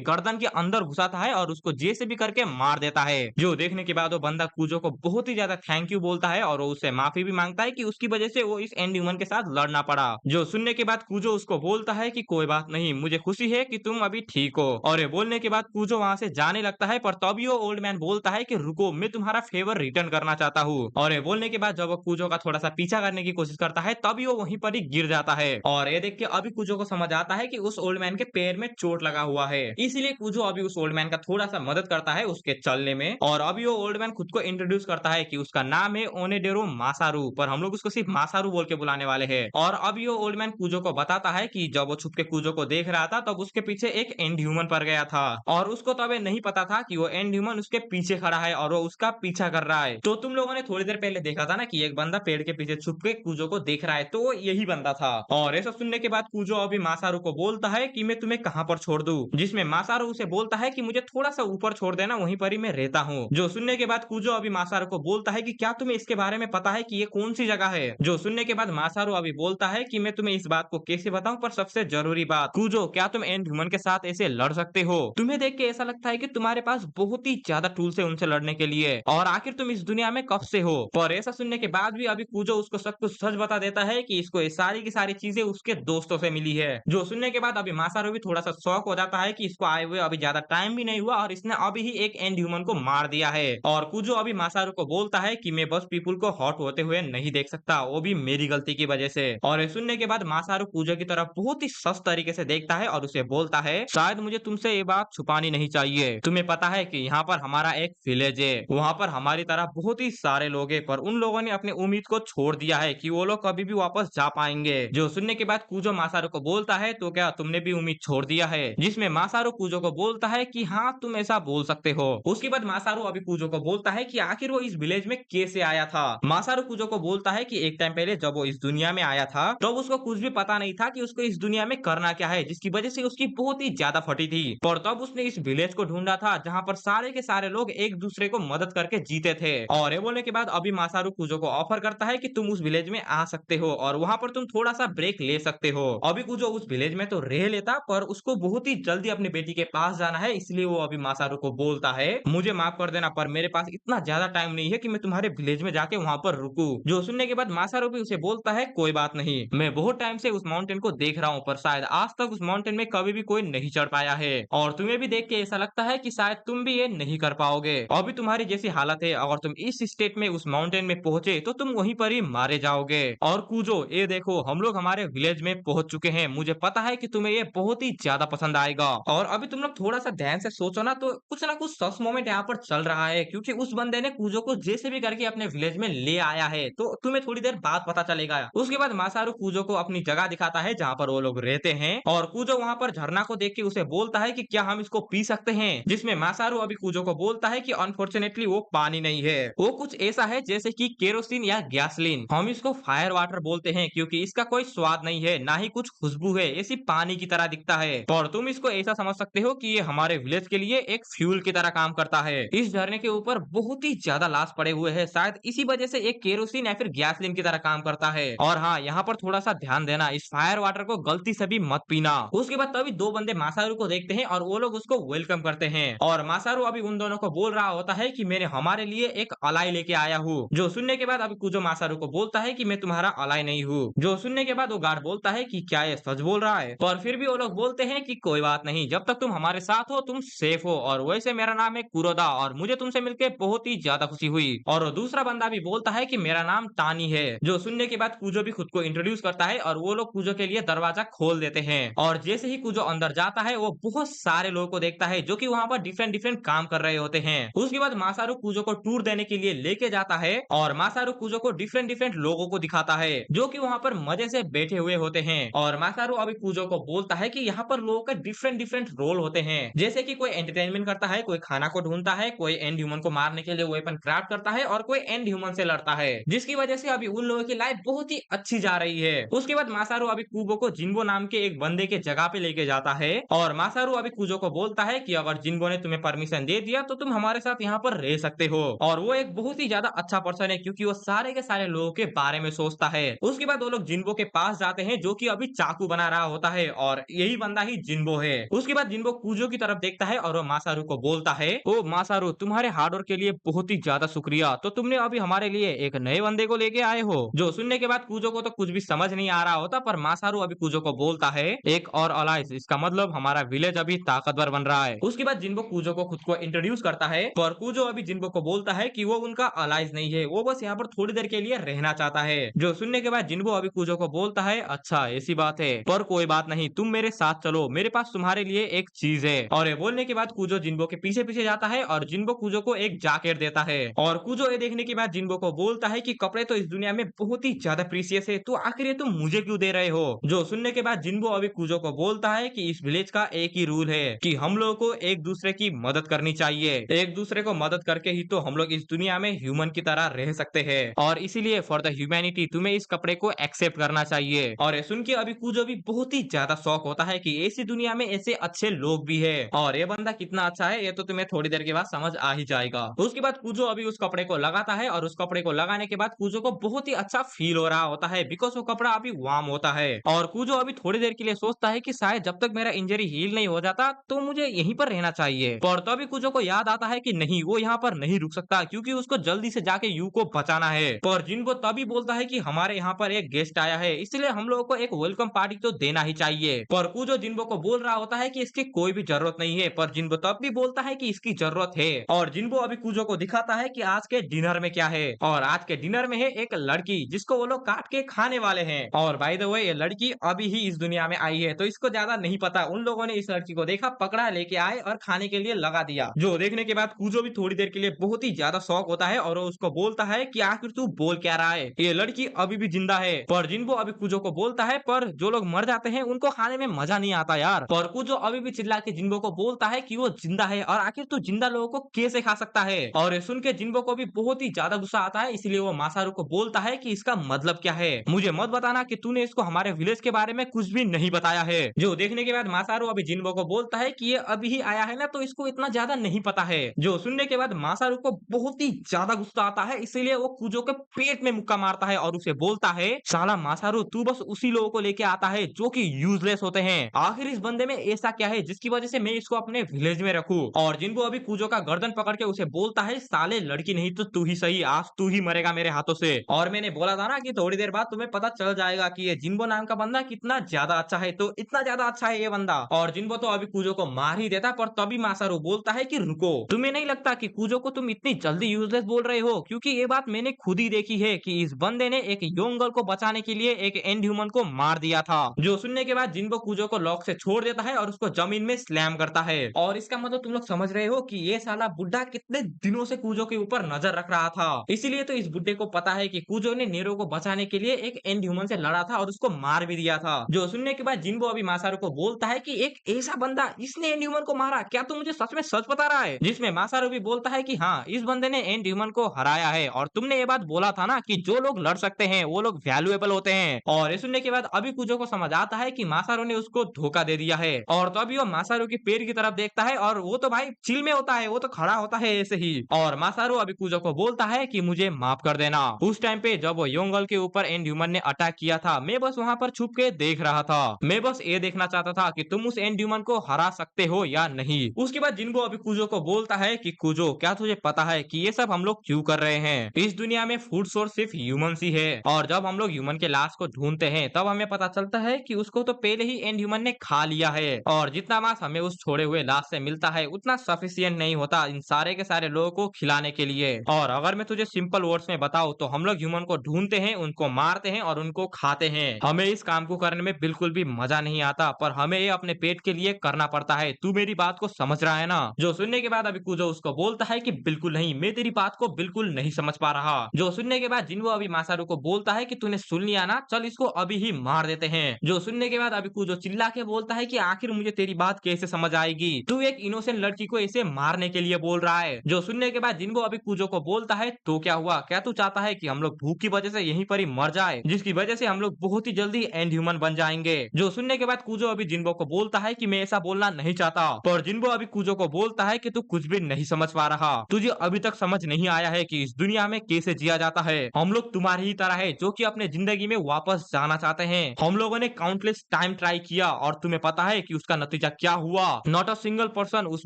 गर्दन के अंदर घुसाता है और उसको जैसे भी करके मार देता है। जो देखने के बाद वो बंदा कूजो को बहुत ही ज्यादा थैंक यू बोलता है और वो उससे माफी भी मांगता है कि उसकी वजह से वो इस एंड ह्यूमन के साथ लड़ना पड़ा। जो सुनने के बाद कूजो उसको बोलता है कि कोई बात नहीं, मुझे खुशी है कि तुम अभी ठीक हो। और ये बोलने के बाद कूजो वहां से जाने लगता है, पर तभी वो ओल्ड मैन बोलता है कि रुको, मैं तुम्हारा फेवर रिटर्न करना चाहता हूँ। और ये बोलने के बाद जब वो कूजो का थोड़ा सा पीछा करने की कोशिश करता है तभी वो वहीं पर ही गिर जाता है। और ये देख के अभी कूजो को समझ आता है कि उस ओल्ड मैन के पैर में चोट लगा हुआ है, इसीलिए कूजो अभी उस ओल्ड मैन का थोड़ा सा मदद करता है उसके चलने में। और अभी वो ओल्ड मैन खुद को इंट्रोड्यूस करता है कि उसका नाम है ओनेडेरो मासारू, पर हम लोग उसको सिर्फ मासारू बोल के बुलाने वाले हैं। और अभी वो ओल्ड मैन कूजो को बताता है कि जब वो छुप के कूजो को देख रहा था तब उसके पीछे एक एंड ह्यूमन पड़ गया था और उसको तब ये नहीं पता था कि वो एंड ह्यूमन उसके पीछे खड़ा है और वो उसका पीछा कर रहा है। तो तुम लोगों ने थोड़ी देर पहले देखा था ना कि एक बंदा पेड़ के पीछे छुप के कूजो को देख रहा है, तो वो यही बंदा था। और ऐसा सुनने के बाद कूजो अभी मासारू को बोलता है कि मैं तुम्हें कहां पर छोड़ दूं, जिसमें मासारू उसे बोलता है कि मुझे थोड़ा सा ऊपर छोड़ देना, वहीं पर ही मैं रहता हूँ। जो सुनने के बाद कूजो अभी मासारू को बोलता है कि क्या तुम्हें इसके बारे में पता है कि ये कौन सी जगह है। जो सुनने के बाद मासारू अभी बोलता है कि मैं तुम्हें इस बात को कैसे बताऊं, पर सबसे जरूरी बात, कूजो क्या तुम एंड ह्यूमन के साथ ऐसे लड़ सकते हो? तुम्हें देख के ऐसा लगता है कि तुम्हारे पास बहुत ही ज्यादा टूल्स है उनसे लड़ने के लिए, और आखिर तुम इस दुनिया में कब से हो? पर ऐसा सुनने के बाद भी अभी कूजो उसको सब कुछ सच बता देता है कि इसको ये सारी की सारी चीजें उसके दोस्तों से मिली है। जो सुनने के बाद अभी मासारू भी थोड़ा सा शॉक हो जाता है कि इसको आए हुए अभी ज्यादा टाइम भी नहीं हुआ और इसने अभी ही एक एंड ह्यूमन को मार दिया है। और कूजो अभी मासारू को बोलता है कि मैं बस पीपल को हॉट होते हुए नहीं देख सकता, वो भी मेरी गलती की वजह से। और ये सुनने के बाद मासारू कूजो की तरफ बहुत ही सख्त तरीके से देखता है और उसे बोलता है, शायद मुझे तुमसे ये बात छुपानी नहीं चाहिए। तुम्हें पता है कि यहाँ पर हमारा एक विलेज है, वहाँ पर हमारी तरह बहुत ही सारे लोग हैं, पर उन लोगों ने अपनी उम्मीद को छोड़ दिया है कि वो लोग कभी भी वापस जा पाएंगे। जो सुनने के बाद कूजो मासारू को बोलता है, तो क्या तुमने भी उम्मीद छोड़ दिया है? जिसमें मासारू कूजो को बोलता है कि हाँ, तुम ऐसा बोल सकते हो। उसके बाद मासारू अभी कूजो को बोलता है कि आखिर वो इस विलेज में कैसे आया था। मासारू कूजो को बोलता है कि एक टाइम पहले जब वो इस दुनिया में आया था तो उसको कुछ भी पता नहीं था कि उसको इस दुनिया में करना क्या है, जिसकी वजह से उसकी बहुत ही ज्यादा फटी थी। पर तब उसने इस विलेज को ढूंढा था जहाँ पर सारे के सारे लोग एक दूसरे को मदद करके जीते थे। और ये बोलने के बाद अभी मासारू कूजो को ऑफर करता है कि तुम उस विलेज में आ सकते हो और वहाँ पर तुम थोड़ा सा ब्रेक ले सकते हो। अभी कूजो उस विलेज में तो रह लेता, पर उसको बहुत ही जल्दी अपनी बेटी के पास जाना है, इसलिए वो अभी मासारू को बोलता है, मुझे माफ कर देना, पर मेरे पास इतना ज्यादा टाइम नहीं है कि मैं तुम्हारे विलेज में जाके वहाँ पर रुकूं। जो सुनने के बाद मासारू भी उसे बोलता है, कोई बात नहीं, मैं बहुत टाइम से उस माउंटेन को देख रहा हूँ, पर शायद आज तक उस माउंटेन में कभी भी कोई नहीं चढ़ पाया है और तुम्हें भी देख के ऐसा लगता है कि शायद तुम भी ये नहीं कर पाओगे। अभी तुम्हारी जैसी हालत है, अगर तुम इस स्टेट में उस माउंटेन में पहुंचे तो तुम वहीं पर ही मारे जाओगे। और कूजो, ये देखो, हम लोग हमारे विलेज में पहुंच चुके हैं, मुझे पता है कि तुम्हें ये बहुत ही ज्यादा पसंद आएगा। और अभी तुम लोग थोड़ा सा ध्यान से सोचो ना कुछ सस मोमेंट यहाँ पर चल रहा है, क्योंकि उस बंदे ने कूजो को जैसे भी करके अपने विलेज में ले आया है, तो तुम्हें थोड़ी देर बाद पता चलेगा। उसके बाद मासारू कूजो को अपनी जगह दिखाता है जहाँ पर वो लोग रहते हैं और कूजो वहाँ पर झरना को देख के उसे बोलता है कि क्या हम इसको पी सकते हैं, जिसमें मासारू अभी कूजो को बोलता है कि अनफॉर्चुनेटली वो पानी नहीं है, वो कुछ ऐसा है जैसे कि केरोसिन या गैसलीन। हम इसको फायर वाटर बोलते हैं क्योंकि इसका कोई स्वाद नहीं है, ना ही कुछ खुशबू है, ये सिर्फ पानी की तरह दिखता है। और तुम इसको ऐसा समझ सकते हो कि ये हमारे विलेज के लिए एक फ्यूल की तरह काम करता है। इस झरने के ऊपर बहुत ही ज्यादा लाश पड़े हुए हैं, शायद इसी वजह से एक केरोसिन या फिर गैसलीन की तरह काम करता है। और हाँ, यहाँ पर थोड़ा सा ध्यान देना, इस फायर वाटर को गलती से भी मत पीना। उसके बाद तभी दो बंदे मासारू को देखते हैं और वो लोग उसको वेलकम करते हैं और मासारू अभी उन दोनों को बोल रहा होता है कि मैंने हमारे लिए एक अलाई लेके आया हूँ। जो सुनने के बाद अभी कूजो मासारू को बोलता है कि मैं तुम्हारा अलाई नहीं हूँ। जो सुनने के बाद वो गार्ड बोलता है कि क्या ये सच बोल रहा है, पर फिर भी वो लोग बोलते हैं कि कोई बात नहीं, जब तक तुम हमारे साथ हो तुम सेफ हो, और वैसे मेरा नाम है कुरोदा और मुझे तुमसे मिलकर बहुत ही ज्यादा खुशी हुई। और वो दूसरा बंदा भी बोलता है कि मेरा नाम टानी है। जो सुनने के बाद कूजो भी खुद को इंट्रोड्यूस करता है और वो लोग कूजो के लिए दरवाजा खोल देते हैं। और जैसे ही कूजो अंदर जाता है वो बहुत सारे लोगों को देखता है जो कि वहाँ पर डिफरेंट डिफरेंट काम कर रहे होते हैं। उसके बाद मासारू कूजो को टूर देने के लिए लेके जाता है और मासारू कूजो को डिफरेंट डिफरेंट लोगों को दिखाता है जो कि वहाँ पर मजे से बैठे हुए होते हैं। और मासारू अभी कूजो को बोलता है कि यहाँ पर लोगों के डिफरेंट डिफरेंट रोल होते हैं, जैसे कि कोई एंटरटेनमेंट करता है, कोई खाना को ढूंढता है, कोई एंड ह्यूमन को मारने के लिए वेपन क्राफ्ट करता है और कोई एंड ह्यूमन से लड़ता है, जिसकी वजह से अभी उन लोगों की लाइफ बहुत ही अच्छी जा रही है। उसके बाद मासारू अभी कूबो को जिन्बो नाम के एक बंदे के जगह पे लेके जाता है और मासारू अभी कूजो को बोलता है कि अगर जिन्बो ने तुम्हें परमिशन दे दिया तो तुम हमारे साथ यहाँ पर रह सकते हो। और वो एक बहुत ही ज्यादा अच्छा पर्सन है है क्योंकि वो सारे के सारे लोगों के बारे में सोचता है। उसके बाद वो लोग जिन्बो के पास जाते हैं जो कि अभी चाकू बना रहा होता है और यही बंदा ही जिन्बो है। उसके बाद जिन्बो कूजो की तरफ देखता है और वो मासारू को बोलता है, ओ मासारू, तुम्हारे हार्ड वर्क के लिए बहुत ही ज्यादा शुक्रिया। तो तुमने अभी हमारे लिए एक नए बंदे को लेके आए हो। जो सुनने के बाद कूजो को तो कुछ भी समझ नहीं आ रहा होता, पर मासारू अभी कूजो को बोलता है, एक और अलाइंस, इसका मतलब हमारा विलेज अभी ताकतवर बन रहा है। उसके बाद जिन्बो कूजो को खुद को इंट्रोड्यूस करता है, पर कूजो अभी जिन्बो को बोलता है कि वो उनका अलाइंस नहीं है, वो बस यहाँ पर थोड़ी देर के लिए रहना चाहता है। जो सुनने के बाद जिन्बो अभी कूजो को बोलता है, अच्छा ऐसी बात है, पर कोई बात नहीं, तुम मेरे साथ चलो, मेरे पास तुम्हारे लिए एक चीज है। और ये बोलने के बाद कूजो जिन्बो के पीछे पीछे जाता है और जिन्बो कूजो को एक जैकेट देता है। और कूजो ये देखने के बाद जिन्बो को बोलता है कि कपड़े तो इस दुनिया में बहुत ही ज्यादा प्रीसियस है, तो आखिर ये तुम मुझे क्यों दे रहे हो। जो सुनने के बाद जिन्बो अभी कूजो को बोलता है कि इस विलेज का एक ही रूल है कि हम लोगों को एक दूसरे की मदद करनी चाहिए, एक दूसरे को मदद करके ही तो हम लोग इस दुनिया में ह्यूमन की तरह रह सकते हैं, और इसीलिए फॉर द ह्यूमैनिटी तुम्हें इस कपड़े को एक्सेप्ट करना चाहिए। और ये सुन के अभी कूजो भी बहुत ही ज्यादा शौक होता है कि ऐसी दुनिया में ऐसे अच्छे लोग भी है, और ये बंदा कितना अच्छा है ये तो तुम्हें थोड़ी देर के बाद समझ आ ही जाएगा। उसके बाद कूजो अभी उस कपड़े को लगाता है और उस कपड़े को लगाने के बाद कूजो को बहुत ही अच्छा फील हो रहा होता है, बिकॉज वो कपड़ा अभी वार्म होता है। और कूजो अभी थोड़ी देर के लिए सोचता है कि शायद जब तक मेरा इंजरी हील नहीं हो जाता तो मुझे यहीं पर रहना चाहिए, पर तभी कूजो को याद आता है कि नहीं, वो यहाँ पर नहीं रुक सकता क्योंकि उसको जल्दी से जाके यू को बचाना है। पर जिनको तभी बोलता है कि हमारे यहाँ पर एक गेस्ट आया है, इसलिए हम लोगों को एक वेलकम पार्टी तो देना ही चाहिए। पर कूजो जिन्बो को बोल रहा होता है कि इसकी कोई भी जरूरत नहीं है, पर जिन्बो तब भी बोलता है कि इसकी जरूरत है। और जिन्बो अभी कूजो को दिखाता है कि आज के डिनर में क्या है, और आज के डिनर में है एक लड़की जिसको वो लोग काट के खाने वाले हैं। और बाय द वे ये लड़की अभी ही इस दुनिया में आई है, तो इसको ज्यादा नहीं पता, उन लोगों ने इस लड़की को देखा, पकड़ा, लेके आए और खाने के लिए लगा दिया। जो देखने के बाद कूजो भी थोड़ी देर के लिए बहुत ही ज्यादा शौक होता है और वो उसको बोलता है कि आखिर तू बोल क्या रहा है, ये लड़की अभी भी जिंदा है। पर जिन्बो अभी कूजो को बोलता है, पर जो लोग मर जाते हैं उनको खाने में मजा नहीं आता यार। पर कूजो अभी भी चिल्ला के जिन्बो को बोलता है कि वो जिंदा है और आखिर तू जिंदा लोगों को कैसे खा सकता है। और ये सुन के जिन्बो को भी बहुत ही ज्यादा गुस्सा आता है, इसलिए वो मासारू को बोलता है कि इसका मतलब क्या है, मुझे मत बताना कि तूने इसको हमारे विलेज के बारे में कुछ भी नहीं बताया है। जो देखने के बाद मासारू अभी जिन्बो को बोलता है कि ये अभी ही आया है ना, तो इसको इतना ज्यादा नहीं पता है। जो सुनने के बाद मासारू को बहुत ही ज्यादा गुस्सा आता है, इसीलिए वो कूजो के पेट में मुक्का मारता है और उसे बोलता है, साला मासारू, तू बस उसी लोगों को लेके आता है जो कि यूजलेस होते हैं, आखिर इस बंदे में ऐसा क्या है जिसकी वजह से मैं इसको अपने विलेज में रखूं। और जिन्बो अभी कूजो का गर्दन पकड़ के उसे बोलता है, साले लड़की नहीं तो तू ही सही, आज तू ही मरेगा मेरे हाथों से। और मैंने बोला था ना कि थोड़ी देर बाद तुम्हें पता चल जाएगा कि ये जिन्बो नाम का बंदा कितना ज्यादा अच्छा है, तो इतना ज्यादा अच्छा है ये बंदा। और जिन्बो तो अभी कूजो को मार ही देता, पर तभी मासारू बोलता है कि रुको, तुम्हें नहीं लगता कि कूजो को तुम इतनी जल्दी यूजलेस बोल रहे हो, क्योंकि ये बात मैंने खुद ही देखी है कि इस बंदे ने एक यंग गर्ल को बचाने के लिए एक एंड ह्यूमन को मार दिया था। जो सुनने के बाद जिन्बो कूजो को लॉक से छोड़ देता है और उसको जमीन में स्लैम करता है। और इसका मतलब तुम लोग समझ रहे हो कि ये साला बुड्ढा कितने दिनों से कूजो के ऊपर नजर रख रहा था, इसीलिए तो इस बुड्ढे को पता है कि कूजो ने नेरो को बचाने के लिए एक एंड ह्यूमन से लड़ा था और उसको मार भी दिया था। जो सुनने के बाद जिन्बो अभी मासारू को बोलता है कि एक ऐसा बंदा, इसने एंड ह्यूमन को मारा, क्या तू मुझे सच में सच बता रहा है। जिसमें मासारू भी बोलता है कि हाँ, इस बंदे ने एंड ह्यूमन को हराया है, और तुमने ये बात बोला था ना कि जो लोग लड़ सकते हैं वो लोग वैल्यूएबल होते हैं। और ये सुनने के बाद अभी कूजो को समझ आता है कि मासारू ने उसको धोखा दे दिया है, और तो अभी वो मासारू के पैर की तरफ देखता है और वो तो भाई चिल में होता है, वो तो खड़ा होता है ऐसे ही। और मासारू अभी कूजो को बोलता है कि मुझे माफ कर देना, उस टाइम पे जब वो यंग गर्ल के ऊपर एंड ह्यूमन ने अटैक किया था, मैं बस वहां पर छुप के देख रहा था, मैं बस ये देखना चाहता था कि तुम उस एंड ह्यूमन को हरा सकते हो या नहीं। उसके बाद जिन्बो अभी कूजो को बोलता है कि कूजो, क्या तुझे पता है कि ये सब हम लोग क्यों कर रहे हैं, इस दुनिया में फूड सोर्स सिर्फ ह्यूमन ही है, और जब हम लोग ह्यूमन के लाश को ढूंढते हैं तब हमें पता चलता है कि उसको तो पहले ही एंड ह्यूमन ने खा लिया है, और जितना मांस हमें उस छोड़े हुए लाश से मिलता है उतना सफिशिएंट नहीं होता इन सारे के सारे लोगों को खिलाने के लिए। और अगर मैं तुझे सिंपल वर्ड्स में बताऊं तो हम लोग ह्यूमन को ढूंढते हैं, उनको मारते हैं और उनको खाते हैं, हमें इस काम को करने में बिल्कुल भी मजा नहीं आता, पर हमें ये अपने पेट के लिए करना पड़ता है, तू मेरी बात को समझ रहा है ना। जो सुनने के बाद अभी कूजो उसको बोलता है कि बिल्कुल नहीं, मैं तेरी बात को बिल्कुल नहीं समझ पा रहा। जो सुनने के बाद जिन्बो अभी मासारू को बोलता है कि तूने सुन लिया ना, चल इसको अभी ही मार देते हैं। जो सुनने के बाद अभी कूजो चिल्ला के बोलता है कि आखिर मुझे तेरी बात कैसे समझ आएगी, तू एक इनोसेंट लड़की को ऐसे मारने के लिए बोल रहा है। जो सुनने के बाद जिन्बो अभी कूजो को बोलता है, तो क्या हुआ, क्या तू चाहता है कि हम लोग भूख की वजह से यहीं पर ही मर जाए, जिसकी वजह से हम लोग बहुत ही जल्दी एंड ह्यूमन बन जाएंगे। जो सुनने के बाद कूजो अभी जिन्बो को बोलता है कि मैं ऐसा बोलना नहीं चाहता, पर जिन्बो अभी कूजो को बोलता है कि तू कुछ भी नहीं समझ पा रहा, तुझे अभी तक समझ नहीं आया है कि इस दुनिया दुनिया में कैसे जिया जाता है। हम लोग तुम्हारी ही तरह है जो कि अपने जिंदगी में वापस जाना चाहते हैं। हम लोगों ने काउंटलेस टाइम ट्राई किया और तुम्हें पता है कि उसका नतीजा क्या हुआ। नॉट अ सिंगल पर्सन उस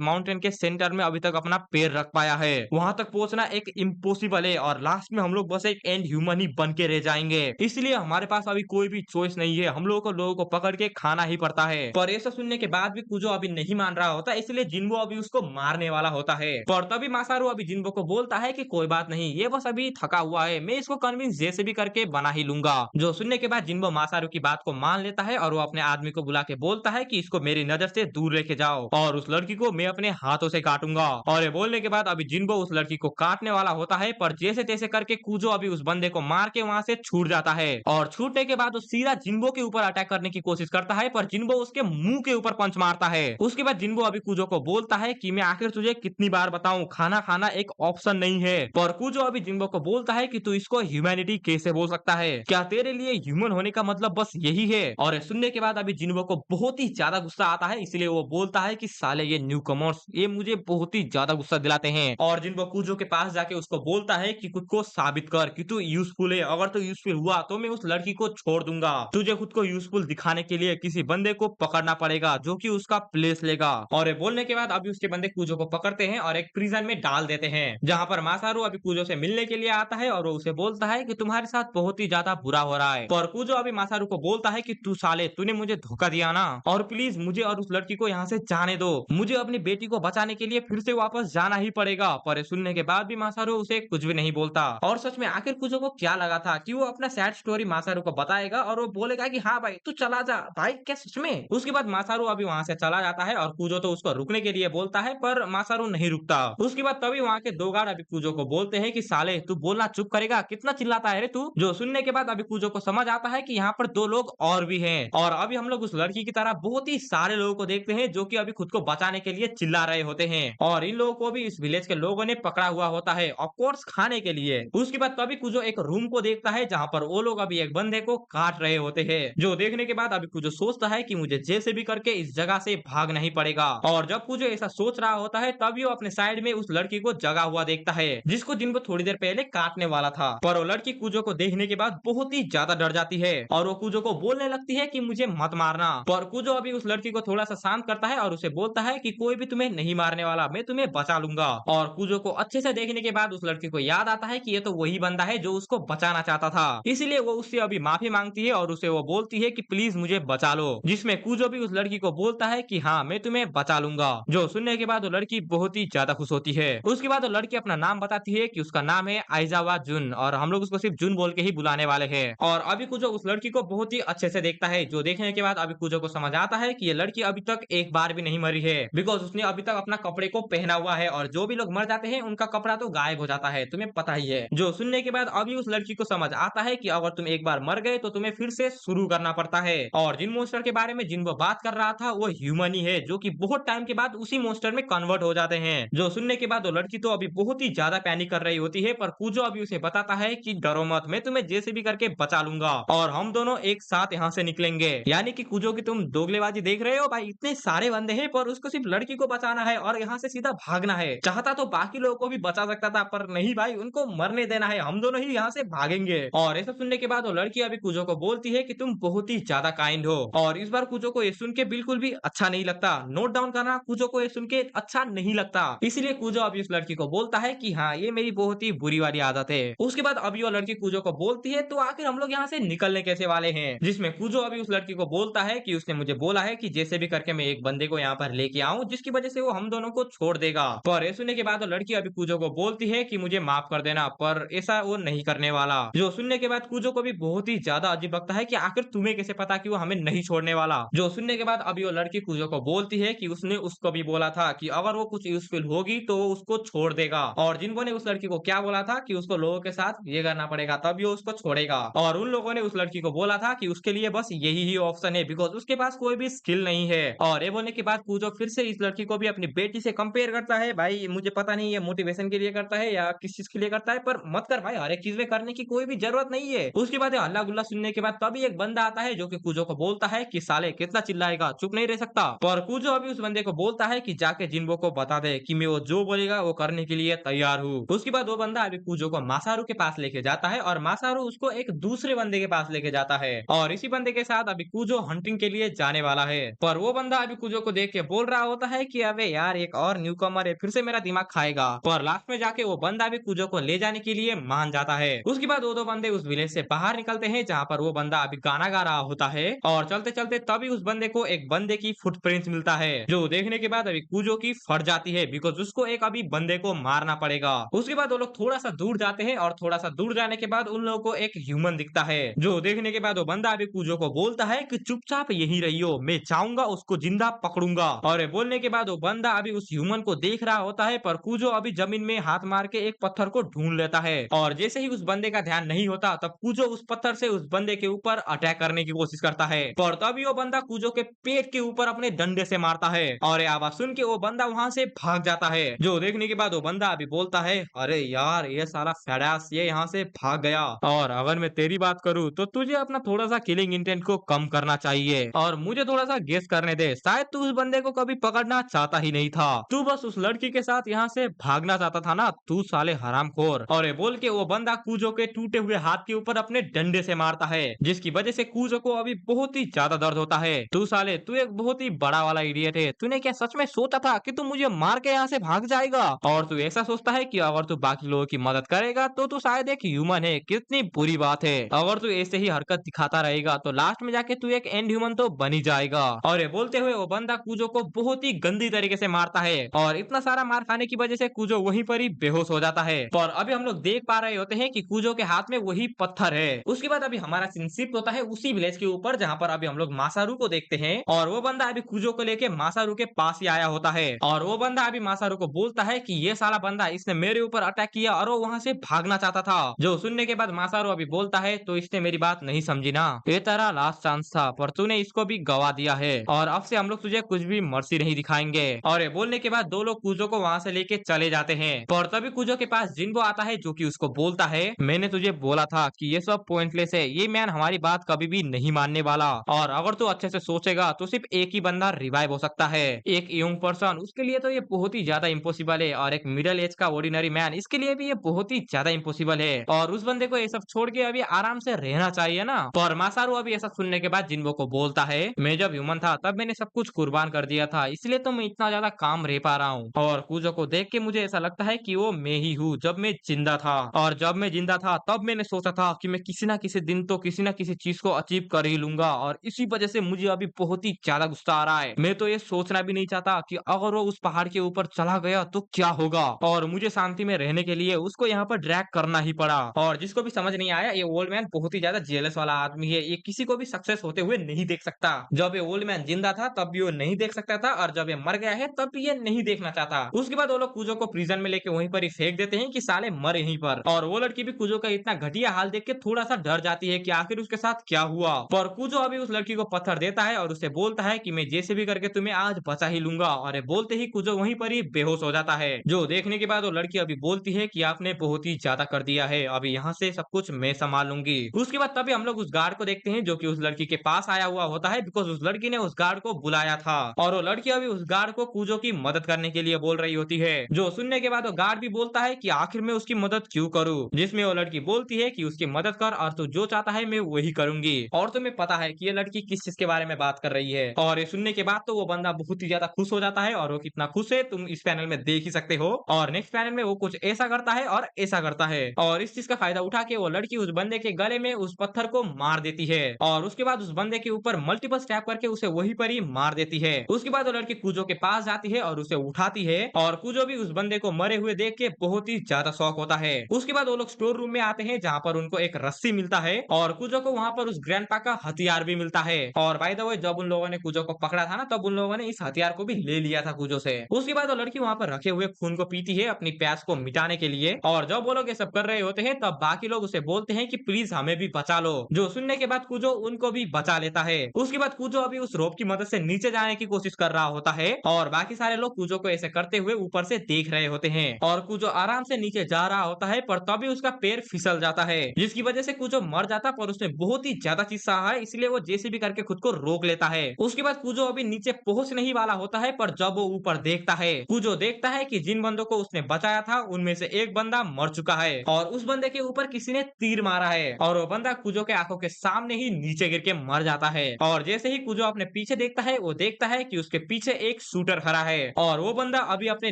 माउंटेन के सेंटर में अभी तक अपना पैर रख पाया है। वहां तक पहुंचना एक इम्पॉसिबल है और लास्ट में हम लोग बस एक एंड ह्यूमन ही बन के रह जाएंगे। इसलिए हमारे पास अभी कोई भी चॉइस नहीं है, हम लोगों को पकड़ के खाना ही पड़ता है। पर ऐसा सुनने के बाद भी कुजो अभी नहीं मान रहा होता, इसलिए जिन्बो अभी उसको मारने वाला होता है। पर तभी मासारू अभी जिन्बो को बोलता है कि कोई बात नहीं, ये बस अभी थका हुआ है, मैं इसको कन्विंस जैसे भी करके बना ही लूंगा। जो सुनने के बाद जिन्बो मासारू की बात को मान लेता है और वो अपने आदमी को बुला के बोलता है कि इसको मेरी नजर से दूर लेके जाओ और उस लड़की को मैं अपने हाथों से काटूंगा। और ये बोलने के बाद अभी जिन्बो उस लड़की को काटने वाला होता है, पर जैसे तैसे करके कुजो अभी उस बंदे को मार के वहां से छूट जाता है और छूटने के बाद वो सीधा जिन्बो के ऊपर अटैक करने की कोशिश करता है, पर जिन्बो उसके मुंह के ऊपर पंच मारता है। उसके बाद जिन्बो अभी कुजो को बोलता है कि मैं आखिर तुझे कितनी बार बताऊं, खाना खाना एक ऑप्शन नहीं है। पर कुजो अभी जिन्बो को बोलता है कि तू इसको ह्यूमैनिटी कैसे बोल सकता है, क्या तेरे लिए ह्यूमन होने का मतलब बस यही है। और ये सुनने के बाद अभी जिन्बो को बहुत ही ज्यादा गुस्सा आता है, इसलिए वो बोलता है कि साले ये न्यू कमर्स ये मुझे बहुत ही ज्यादा गुस्सा दिलाते हैं। और जिन्बो कुजो के पास जाके उसको बोलता है कि खुद को साबित कर कि तू यूजफुल है, अगर तू यूजफुल हुआ तो मैं उस लड़की को छोड़ दूंगा। तुझे खुद को यूजफुल दिखाने के लिए किसी बंदे को पकड़ना पड़ेगा जो कि उसका प्लेस लेगा। और ये बोलने के बाद अभी उसके बंदे कुजो को पकड़ते हैं और एक प्रिजन में डाल देते हैं, जहां पर मासारू अभी कुजो से मिलने के लिए आता है और वो उसे बोलता है कि तुम्हारे साथ बहुत ही ज्यादा बुरा हो रहा है। पर कुजो अभी मासारू को बोलता है कि तू साले तूने मुझे धोखा दिया ना, और प्लीज मुझे और उस लड़की को यहाँ से जाने दो, मुझे अपनी बेटी को बचाने के लिए फिर से वापस जाना ही पड़ेगा। पर ये सुनने के बाद भी मासारू उसे कुछ भी नहीं बोलता। और सच में आखिर कुजो को क्या लगा था कि वो अपना सैड स्टोरी मासारू को बताएगा और वो बोलेगा कि हाँ भाई तू चला जा भाई, क्या सच में। उसके बाद मासारू अभी वहां से चला जाता है और कुजो तो उसको रुकने के लिए बोलता है, पर मासारू नहीं रुकता। उसके बाद तभी वहां के दो गार्ड अभी कुजो को बोलते हैं कि साले तू बोलना चुप करेगा, कितना चिल्लाता है रे तू। जो सुनने के बाद अभी कुजो को समझ आता है कि यहाँ पर दो लोग और भी हैं और अभी हम लोग उस लड़की की तरह बहुत ही सारे लोगों को देखते हैं जो कि अभी खुद को बचाने के लिए चिल्ला रहे होते हैं और इन लोगों को भी इस विलेज के लोगों ने पकड़ा हुआ होता है, ऑफ कोर्स खाने के लिए। उसके बाद तभी कुजो एक रूम को देखता है जहाँ पर वो लोग अभी एक बंदे को काट रहे होते हैं। जो देखने के बाद अभी कुजो सोचता है कि मुझे जैसे भी करके इस जगह से भागना ही पड़ेगा। और जब कुजो ऐसा सोच रहा होता है तभी वो अपने साइड में उस लड़की को जगा हुआ देखता है जिसको जिनको थोड़ी देर पहले काटने वाला था। पर वो लड़की कुजो को देखने के बाद बहुत ही ज्यादा डर जाती है और वो कुजो को बोलने लगती है कि मुझे मत मारना। पर कुजो अभी उस लड़की को थोड़ा सा शांत करता है और उसे बोलता है कि कोई भी तुम्हें नहीं मारने वाला, मैं तुम्हें बचा लूंगा। और कुजो को अच्छे से देखने के बाद उस लड़की को याद आता है कि ये तो वही बंदा है जो उसको बचाना चाहता था, इसलिए वो उससे अभी माफी मांगती है और उसे वो बोलती है कि प्लीज मुझे बचा लो, जिसमें कुजो भी उस लड़की को बोलता है कि हाँ मैं तुम्हें बचा लूंगा। जो सुनने के बाद वो लड़की बहुत ही ज्यादा खुश होती है। उसके बाद वो लड़की अपना नाम बताती है कि उसका नाम है आइजावा जुन और हम लोग उसको सिर्फ जुन बोल के ही बुलाने वाले हैं। और अभी कुजो उस लड़की को बहुत ही अच्छे से देखता है, जो देखने के बाद अभी कुजो को समझ आता है कि ये लड़की अभी तक एक बार भी नहीं मरी है, बिकॉज उसने अभी तक अपना कपड़े को पहना हुआ है और जो भी लोग मर जाते हैं उनका कपड़ा तो गायब हो जाता है, तुम्हें पता ही है। जो सुनने के बाद अभी उस लड़की को समझ आता है कि अगर तुम एक बार मर गए तो तुम्हें फिर से शुरू करना पड़ता है। और जिन मोस्टर के बारे में जिन वो बात कर रहा था वो ह्यूमन ही है, जो कि बहुत टाइम के बाद उसी मोस्टर में कन्वर्ट हो जाते हैं। जो सुनने के बाद वो लड़की तो अभी बहुत ही ज्यादा पैनिक कर रही होती है, पर कुजो अभी उसे बताता है कि डरो मत, मैं तुम्हें जैसे भी करके बचा लूंगा और हम दोनों एक साथ यहाँ से निकलेंगे। यानी कि कुजो की तुम दोगलेबाजी देख रहे हो भाई, इतने सारे बंदे हैं पर उसको सिर्फ लड़की को बचाना है और यहाँ से सीधा भागना है। चाहता तो बाकी लोगों को भी बचा सकता था पर नहीं भाई, उनको मरने देना है, हम दोनों ही यहाँ से भागेंगे। और ऐसा सुनने के बाद वो लड़की अभी कुजो को बोलती है कि तुम बहुत ही ज्यादा काइंड हो। और इस बार कुजो को ये सुन के बिल्कुल भी अच्छा नहीं लगता, नोट डाउन करना, कुजो को ये सुन के अच्छा नहीं लगता। इसलिए कुजो अभी उस लड़की को बोलता है कि हाँ ये मेरी बहुत ही बुरी वाली आदत है। उसके बाद अभी वो लड़की कुजो को बोलती है तो आखिर हम लोग यहाँ से निकलने कैसे वाले हैं, जिसमें कुजो अभी उस लड़की को बोलता है कि उसने मुझे बोला है कि जैसे भी करके मैं एक बंदे को यहाँ पर लेके आऊं जिसकी वजह से वो हम दोनों को छोड़ देगा। पर ये सुनने के बाद वो लड़की अभी कुजो को बोलती है कि मुझे माफ कर देना, पर ऐसा वो नहीं करने वाला। जो सुनने के बाद कुजो को भी बहुत ही ज्यादा अजीब लगता है कि आखिर तुम्हें कैसे पता कि वो हमें नहीं छोड़ने वाला। जो सुनने के बाद अभी वो लड़की कुजो को बोलती है कि उसने उसको भी बोला था कि अगर वो कुछ यूजफुल होगी तो वो उसको छोड़ देगा, और जिनको ने उस लड़की को क्या बोला था कि उसको लोगों के साथ ये करना पड़ेगा तभी वो उसको छोड़ेगा। और उन लोगों ने उस लड़की को बोला था कि उसके लिए बस यही ही ऑप्शन है बिकॉज उसके पास कोई भी स्किल नहीं है। और ये बोलने के बाद कुजो फिर से इस लड़की को भी अपनी बेटी से कंपेयर करता है। भाई मुझे पता नहीं ये मोटिवेशन के लिए करता है या किस चीज के लिए करता है, पर मत कर भाई, हर एक चीज में करने की कोई भी जरूरत नहीं है। उसके बाद हल्ला गुल्ला सुनने के बाद तभी एक बंदा आता है जो कि कुजो को बोलता है कि साले कितना चिल्लाएगा, चुप नहीं रह सकता। पर कुजो अभी उस बंदे को बोलता है कि जाके जिन्बो को बता दे कि मैं वो जो बोलेगा वो करने के लिए तैयार हूँ। उसके बाद वो बंदा अभी कूजो को मासारू के पास लेके जाता है और मासारू उसको एक दूसरे बंदे के पास लेके जाता है और इसी बंदे के साथ अभी कूजो हंटिंग के लिए जाने वाला है। पर वो बंदा अभी कूजो को देख के बोल रहा होता है कि अबे यार एक और न्यू कमर है, फिर से मेरा दिमाग खाएगा। पर लास्ट में जाके वो बंदा भी कूजो को ले जाने के लिए मान जाता है। उसके बाद वो दो बंदे उस विलेज से बाहर निकलते हैं जहाँ पर वो बंदा अभी गाना गा रहा होता है और चलते चलते तभी उस बंदे को एक बंदे की फुटप्रिंट मिलता है जो देखने के बाद अभी कूजो की फट जाती है बिकॉज उसको एक अभी बंदे को मारना पड़ेगा। उसके बाद वो लोग थोड़ा सा दूर जाते हैं और थोड़ा सा दूर जाने के बाद उन लोगों को एक ह्यूमन दिखता है जो देखने के बाद वो बंदा अभी कूजो को बोलता है कि चुपचाप यहीं रहियो, मैं जाऊंगा उसको जिंदा पकड़ूंगा। और ये बोलने के बाद वो बंदा अभी उस ह्यूमन को देख रहा होता है पर कूजो अभी जमीन में हाथ मार के एक पत्थर को ढूंढ लेता है और जैसे ही उस बंदे का ध्यान नहीं होता तब कूजो उस पत्थर से उस बंदे के ऊपर अटैक करने की कोशिश करता है पर तभी वो बंदा कूजो के पेट के ऊपर अपने डंडे से मारता है और ये आवाज सुन के वो बंदा वहां से भाग जाता है जो देखने के बाद वो बंदा अभी बोलता है अरे यार ये साला फैडास ये यहाँ से भाग गया। और अगर मैं तेरी बात करूँ तो तुझे अपना थोड़ा सा किलिंग इंटेंट को कम करना चाहिए और मुझे थोड़ा सा गेस करने दे, शायद तू उस बंदे को कभी पकड़ना चाहता ही नहीं था, तू बस उस लड़की के साथ यहाँ से भागना चाहता था ना, तू साले हरामखोर। और ये बोल के वो बंदा कूजो के टूटे हुए हाथ के ऊपर अपने डंडे से मारता है जिसकी वजह से कूजो को अभी बहुत ही ज्यादा दर्द होता है। तू साले तू एक बहुत ही बड़ा वाला इडियट है, तूने क्या सच में सोचा था कि तू मुझे मार के यहाँ से भाग जाएगा और तू ऐसा सोचता है कि अगर तू बाकी लोगों की मदद करेगा तो तू शायद एक ह्यूमन है, कितनी बुरी बात है। अगर तू ऐसे ही हरकत दिखाता रहेगा तो लास्ट में जाके तू एक एंड ह्यूमन तो बन ही जाएगा। और ये बोलते हुए वो बंदा कूजो को बहुत ही गंदी तरीके से मारता है और इतना सारा मार खाने की वजह से कूजो वहीं पर ही बेहोश हो जाता है। पर अभी हम लोग देख पा रहे होते हैं कि कूजो के हाथ में वही पत्थर है। उसके बाद अभी हमारा सीन शिफ्ट होता है उसी विलेज के ऊपर जहाँ पर अभी हम लोग मासारू को देखते हैं और वो बंदा अभी कूजो को लेके मासारू के पास ही आया होता है और वो बंदा अभी मासारू को बोलता है कि ये साला बंदा इसने मेरे ऊपर अटैक किया और वो वहां से भागना चाहता था। जो सुनने के बाद मासारू अभी बोलता है तो इसने मेरी बात नहीं समझी ना, ये तेरा लास्ट चांस था पर तूने इसको भी गवा दिया है और अब से हम लोग तुझे कुछ भी मर्सी नहीं दिखाएंगे। और ये बोलने के बाद दो लोग कूजो को वहां से लेके चले जाते हैं पर तभी कूजो के पास जिंगो आता है जो कि उसको बोलता है मैंने तुझे बोला था कि ये सब पॉइंटलेस है, ये मैन हमारी बात कभी भी नहीं मानने वाला और अगर तू अच्छे से सोचेगा तो सिर्फ एक ही बंदा रिवाइव हो सकता है, एक यंग पर्सन, उसके लिए तो ये बहुत ही ज्यादा इम्पॉसिबल है और एक मिडिल एज का ऑर्डिनरी मैन इसके लिए भी ये बहुत ही ज्यादा इम्पॉसिबल है और उस बंदे को ये सब छोड़ के अभी आराम से रहना चाहिए ना। पर मासारू अभी ऐसा सुनने के बाद जिन्गो को बोलता है मैं जब ह्यूमन था तब मैंने सब कुछ कुर्बान कर दिया था इसलिए तो मैं इतना ज्यादा काम रह पा रहा हूँ और कूजो को देख के मुझे ऐसा लगता है कि वो मैं ही हूँ जब मैं जिंदा था और जब मैं जिंदा था तब मैंने सोचा था कि मैं किसी ना किसी दिन तो किसी ना किसी चीज को अचीव कर ही लूंगा और इसी वजह से मुझे अभी बहुत ही ज्यादा गुस्सा आ रहा है। मैं तो ये सोचना भी नहीं चाहता कि अगर वो उस पहाड़ के ऊपर चला गया तो क्या होगा और मुझे शांति में रहने के लिए उसको यहाँ पर ड्रैग करना ही पड़ा। और जिसको भी समझ नहीं आया ये ओल्ड मैन बहुत ही ज्यादा जेलस वाला आदमी है, ये किसी को भी सक्सेस होते हुए नहीं देख सकता। जब ये ओल्ड मैन जिंदा था तब भी वो नहीं देख सकता था और जब ये मर गया है तब भी ये नहीं देखना चाहता। उसके बाद वो लोग कूजो को प्रिजन में लेके वहीं पर ही फेंक देते हैं कि साले मर यहीं पर और वो लड़की भी कूजो का इतना घटिया हाल देख के थोड़ा सा डर जाती है कि आखिर उसके साथ क्या हुआ। पर कूजो अभी उस लड़की को पत्थर देता है और उसे बोलता है कि मैं जैसे भी करके तुम्हें आज बचा ही लूंगा और ये बोलते ही कूजो वहीं पर ही बेहोश हो जाता है। जो देखने के बाद वो लड़की अभी बोलती है कि आपने बहुत ही ज्यादा कर दिया है, अभी यहाँ से सब कुछ मैं संभाल लूंगी। उसके बाद तभी हम लोग उस गार्ड को देखते हैं जो कि उस लड़की के पास आया हुआ होता है बिकॉज उस लड़की ने उस गार्ड को बुलाया था और वो लड़की अभी उस गार्ड को कूजो की मदद करने के लिए बोल रही होती है। जो सुनने के बाद वो गार्ड भी बोलता है कि आखिर में उसकी मदद क्यों करूं, जिसमें वो लड़की बोलती है कि उसकी मदद कर और तू जो चाहता है मैं वही करूंगी। और तुम्हें पता है कि ये लड़की किस चीज के बारे में बात कर रही है। और ये सुनने के बाद तो वो बंदा बहुत ही ज्यादा खुश हो जाता है और वो कितना खुश है तुम इस पैनल में देख ही सकते हो। और नेक्स्ट पैनल में वो कुछ ऐसा करता है और ऐसा करता है और इस चीज का फायदा उठा के वो लड़की उस बंदे के गले में उस पत्थर को मार देती है और उसके बाद उस बंदे के ऊपर मल्टीपल स्टैप करके उसे वहीं पर ही मार देती है। उसके बाद वो लड़की कूजो के पास जाती है और उसे उठाती है और कूजो भी उस बंदे को मरे हुए देख के बहुत ही ज्यादा शौक होता है। उसके बाद वो लोग स्टोर रूम में आते हैं जहाँ पर उनको एक रस्सी मिलता है और कूजो को वहाँ पर उस ग्रैंडपा का हथियार भी मिलता है। और बाय द वे जब उन लोगों ने कूजो को पकड़ा था ना तब उन लोगों ने इस हथियार को भी ले लिया था कूजो से। उसके बाद वो लड़की वहाँ पर रखे हुए खून को पीती है अपनी प्यास को मिटाने के लिए और जब वो लोग ये सब कर रहे होते हैं तब बाकी लोग उसे बोलते हैं कि प्लीज हमें भी बचा लो। जो सुनने के बाद कूजो उनको भी बचा लेता है। उसके बाद कूजो अभी उस रोप की मदद से नीचे जाने की कोशिश कर रहा होता है और बाकी सारे लोग कूजो को ऐसे करते हुए ऊपर से देख रहे होते हैं और कूजो आराम से नीचे जा रहा होता है पर तभी उसका पैर फिसल जाता है जिसकी वजह से कूजो मर जाता पर उसने बहुत ही ज्यादा चीज सहा है इसलिए वो जैसे भी करके खुद को रोक लेता है। उसके बाद कूजो अभी नीचे पहुंच नहीं वाला होता है पर जब वो ऊपर देखता है कूजो देखता है कि जिन बंदों को उसने बचाया था उनमें से एक बंदा मर चुका है और उस बंदे के ऊपर किसी ने तीर मारा है और वो बंदा कुजो के आंखों के सामने ही नीचे गिर के मर जाता है। और जैसे ही कुजो अपने पीछे देखता है, वो देखता है कि उसके पीछे एक शूटर खड़ा है और वो बंदा अभी अपने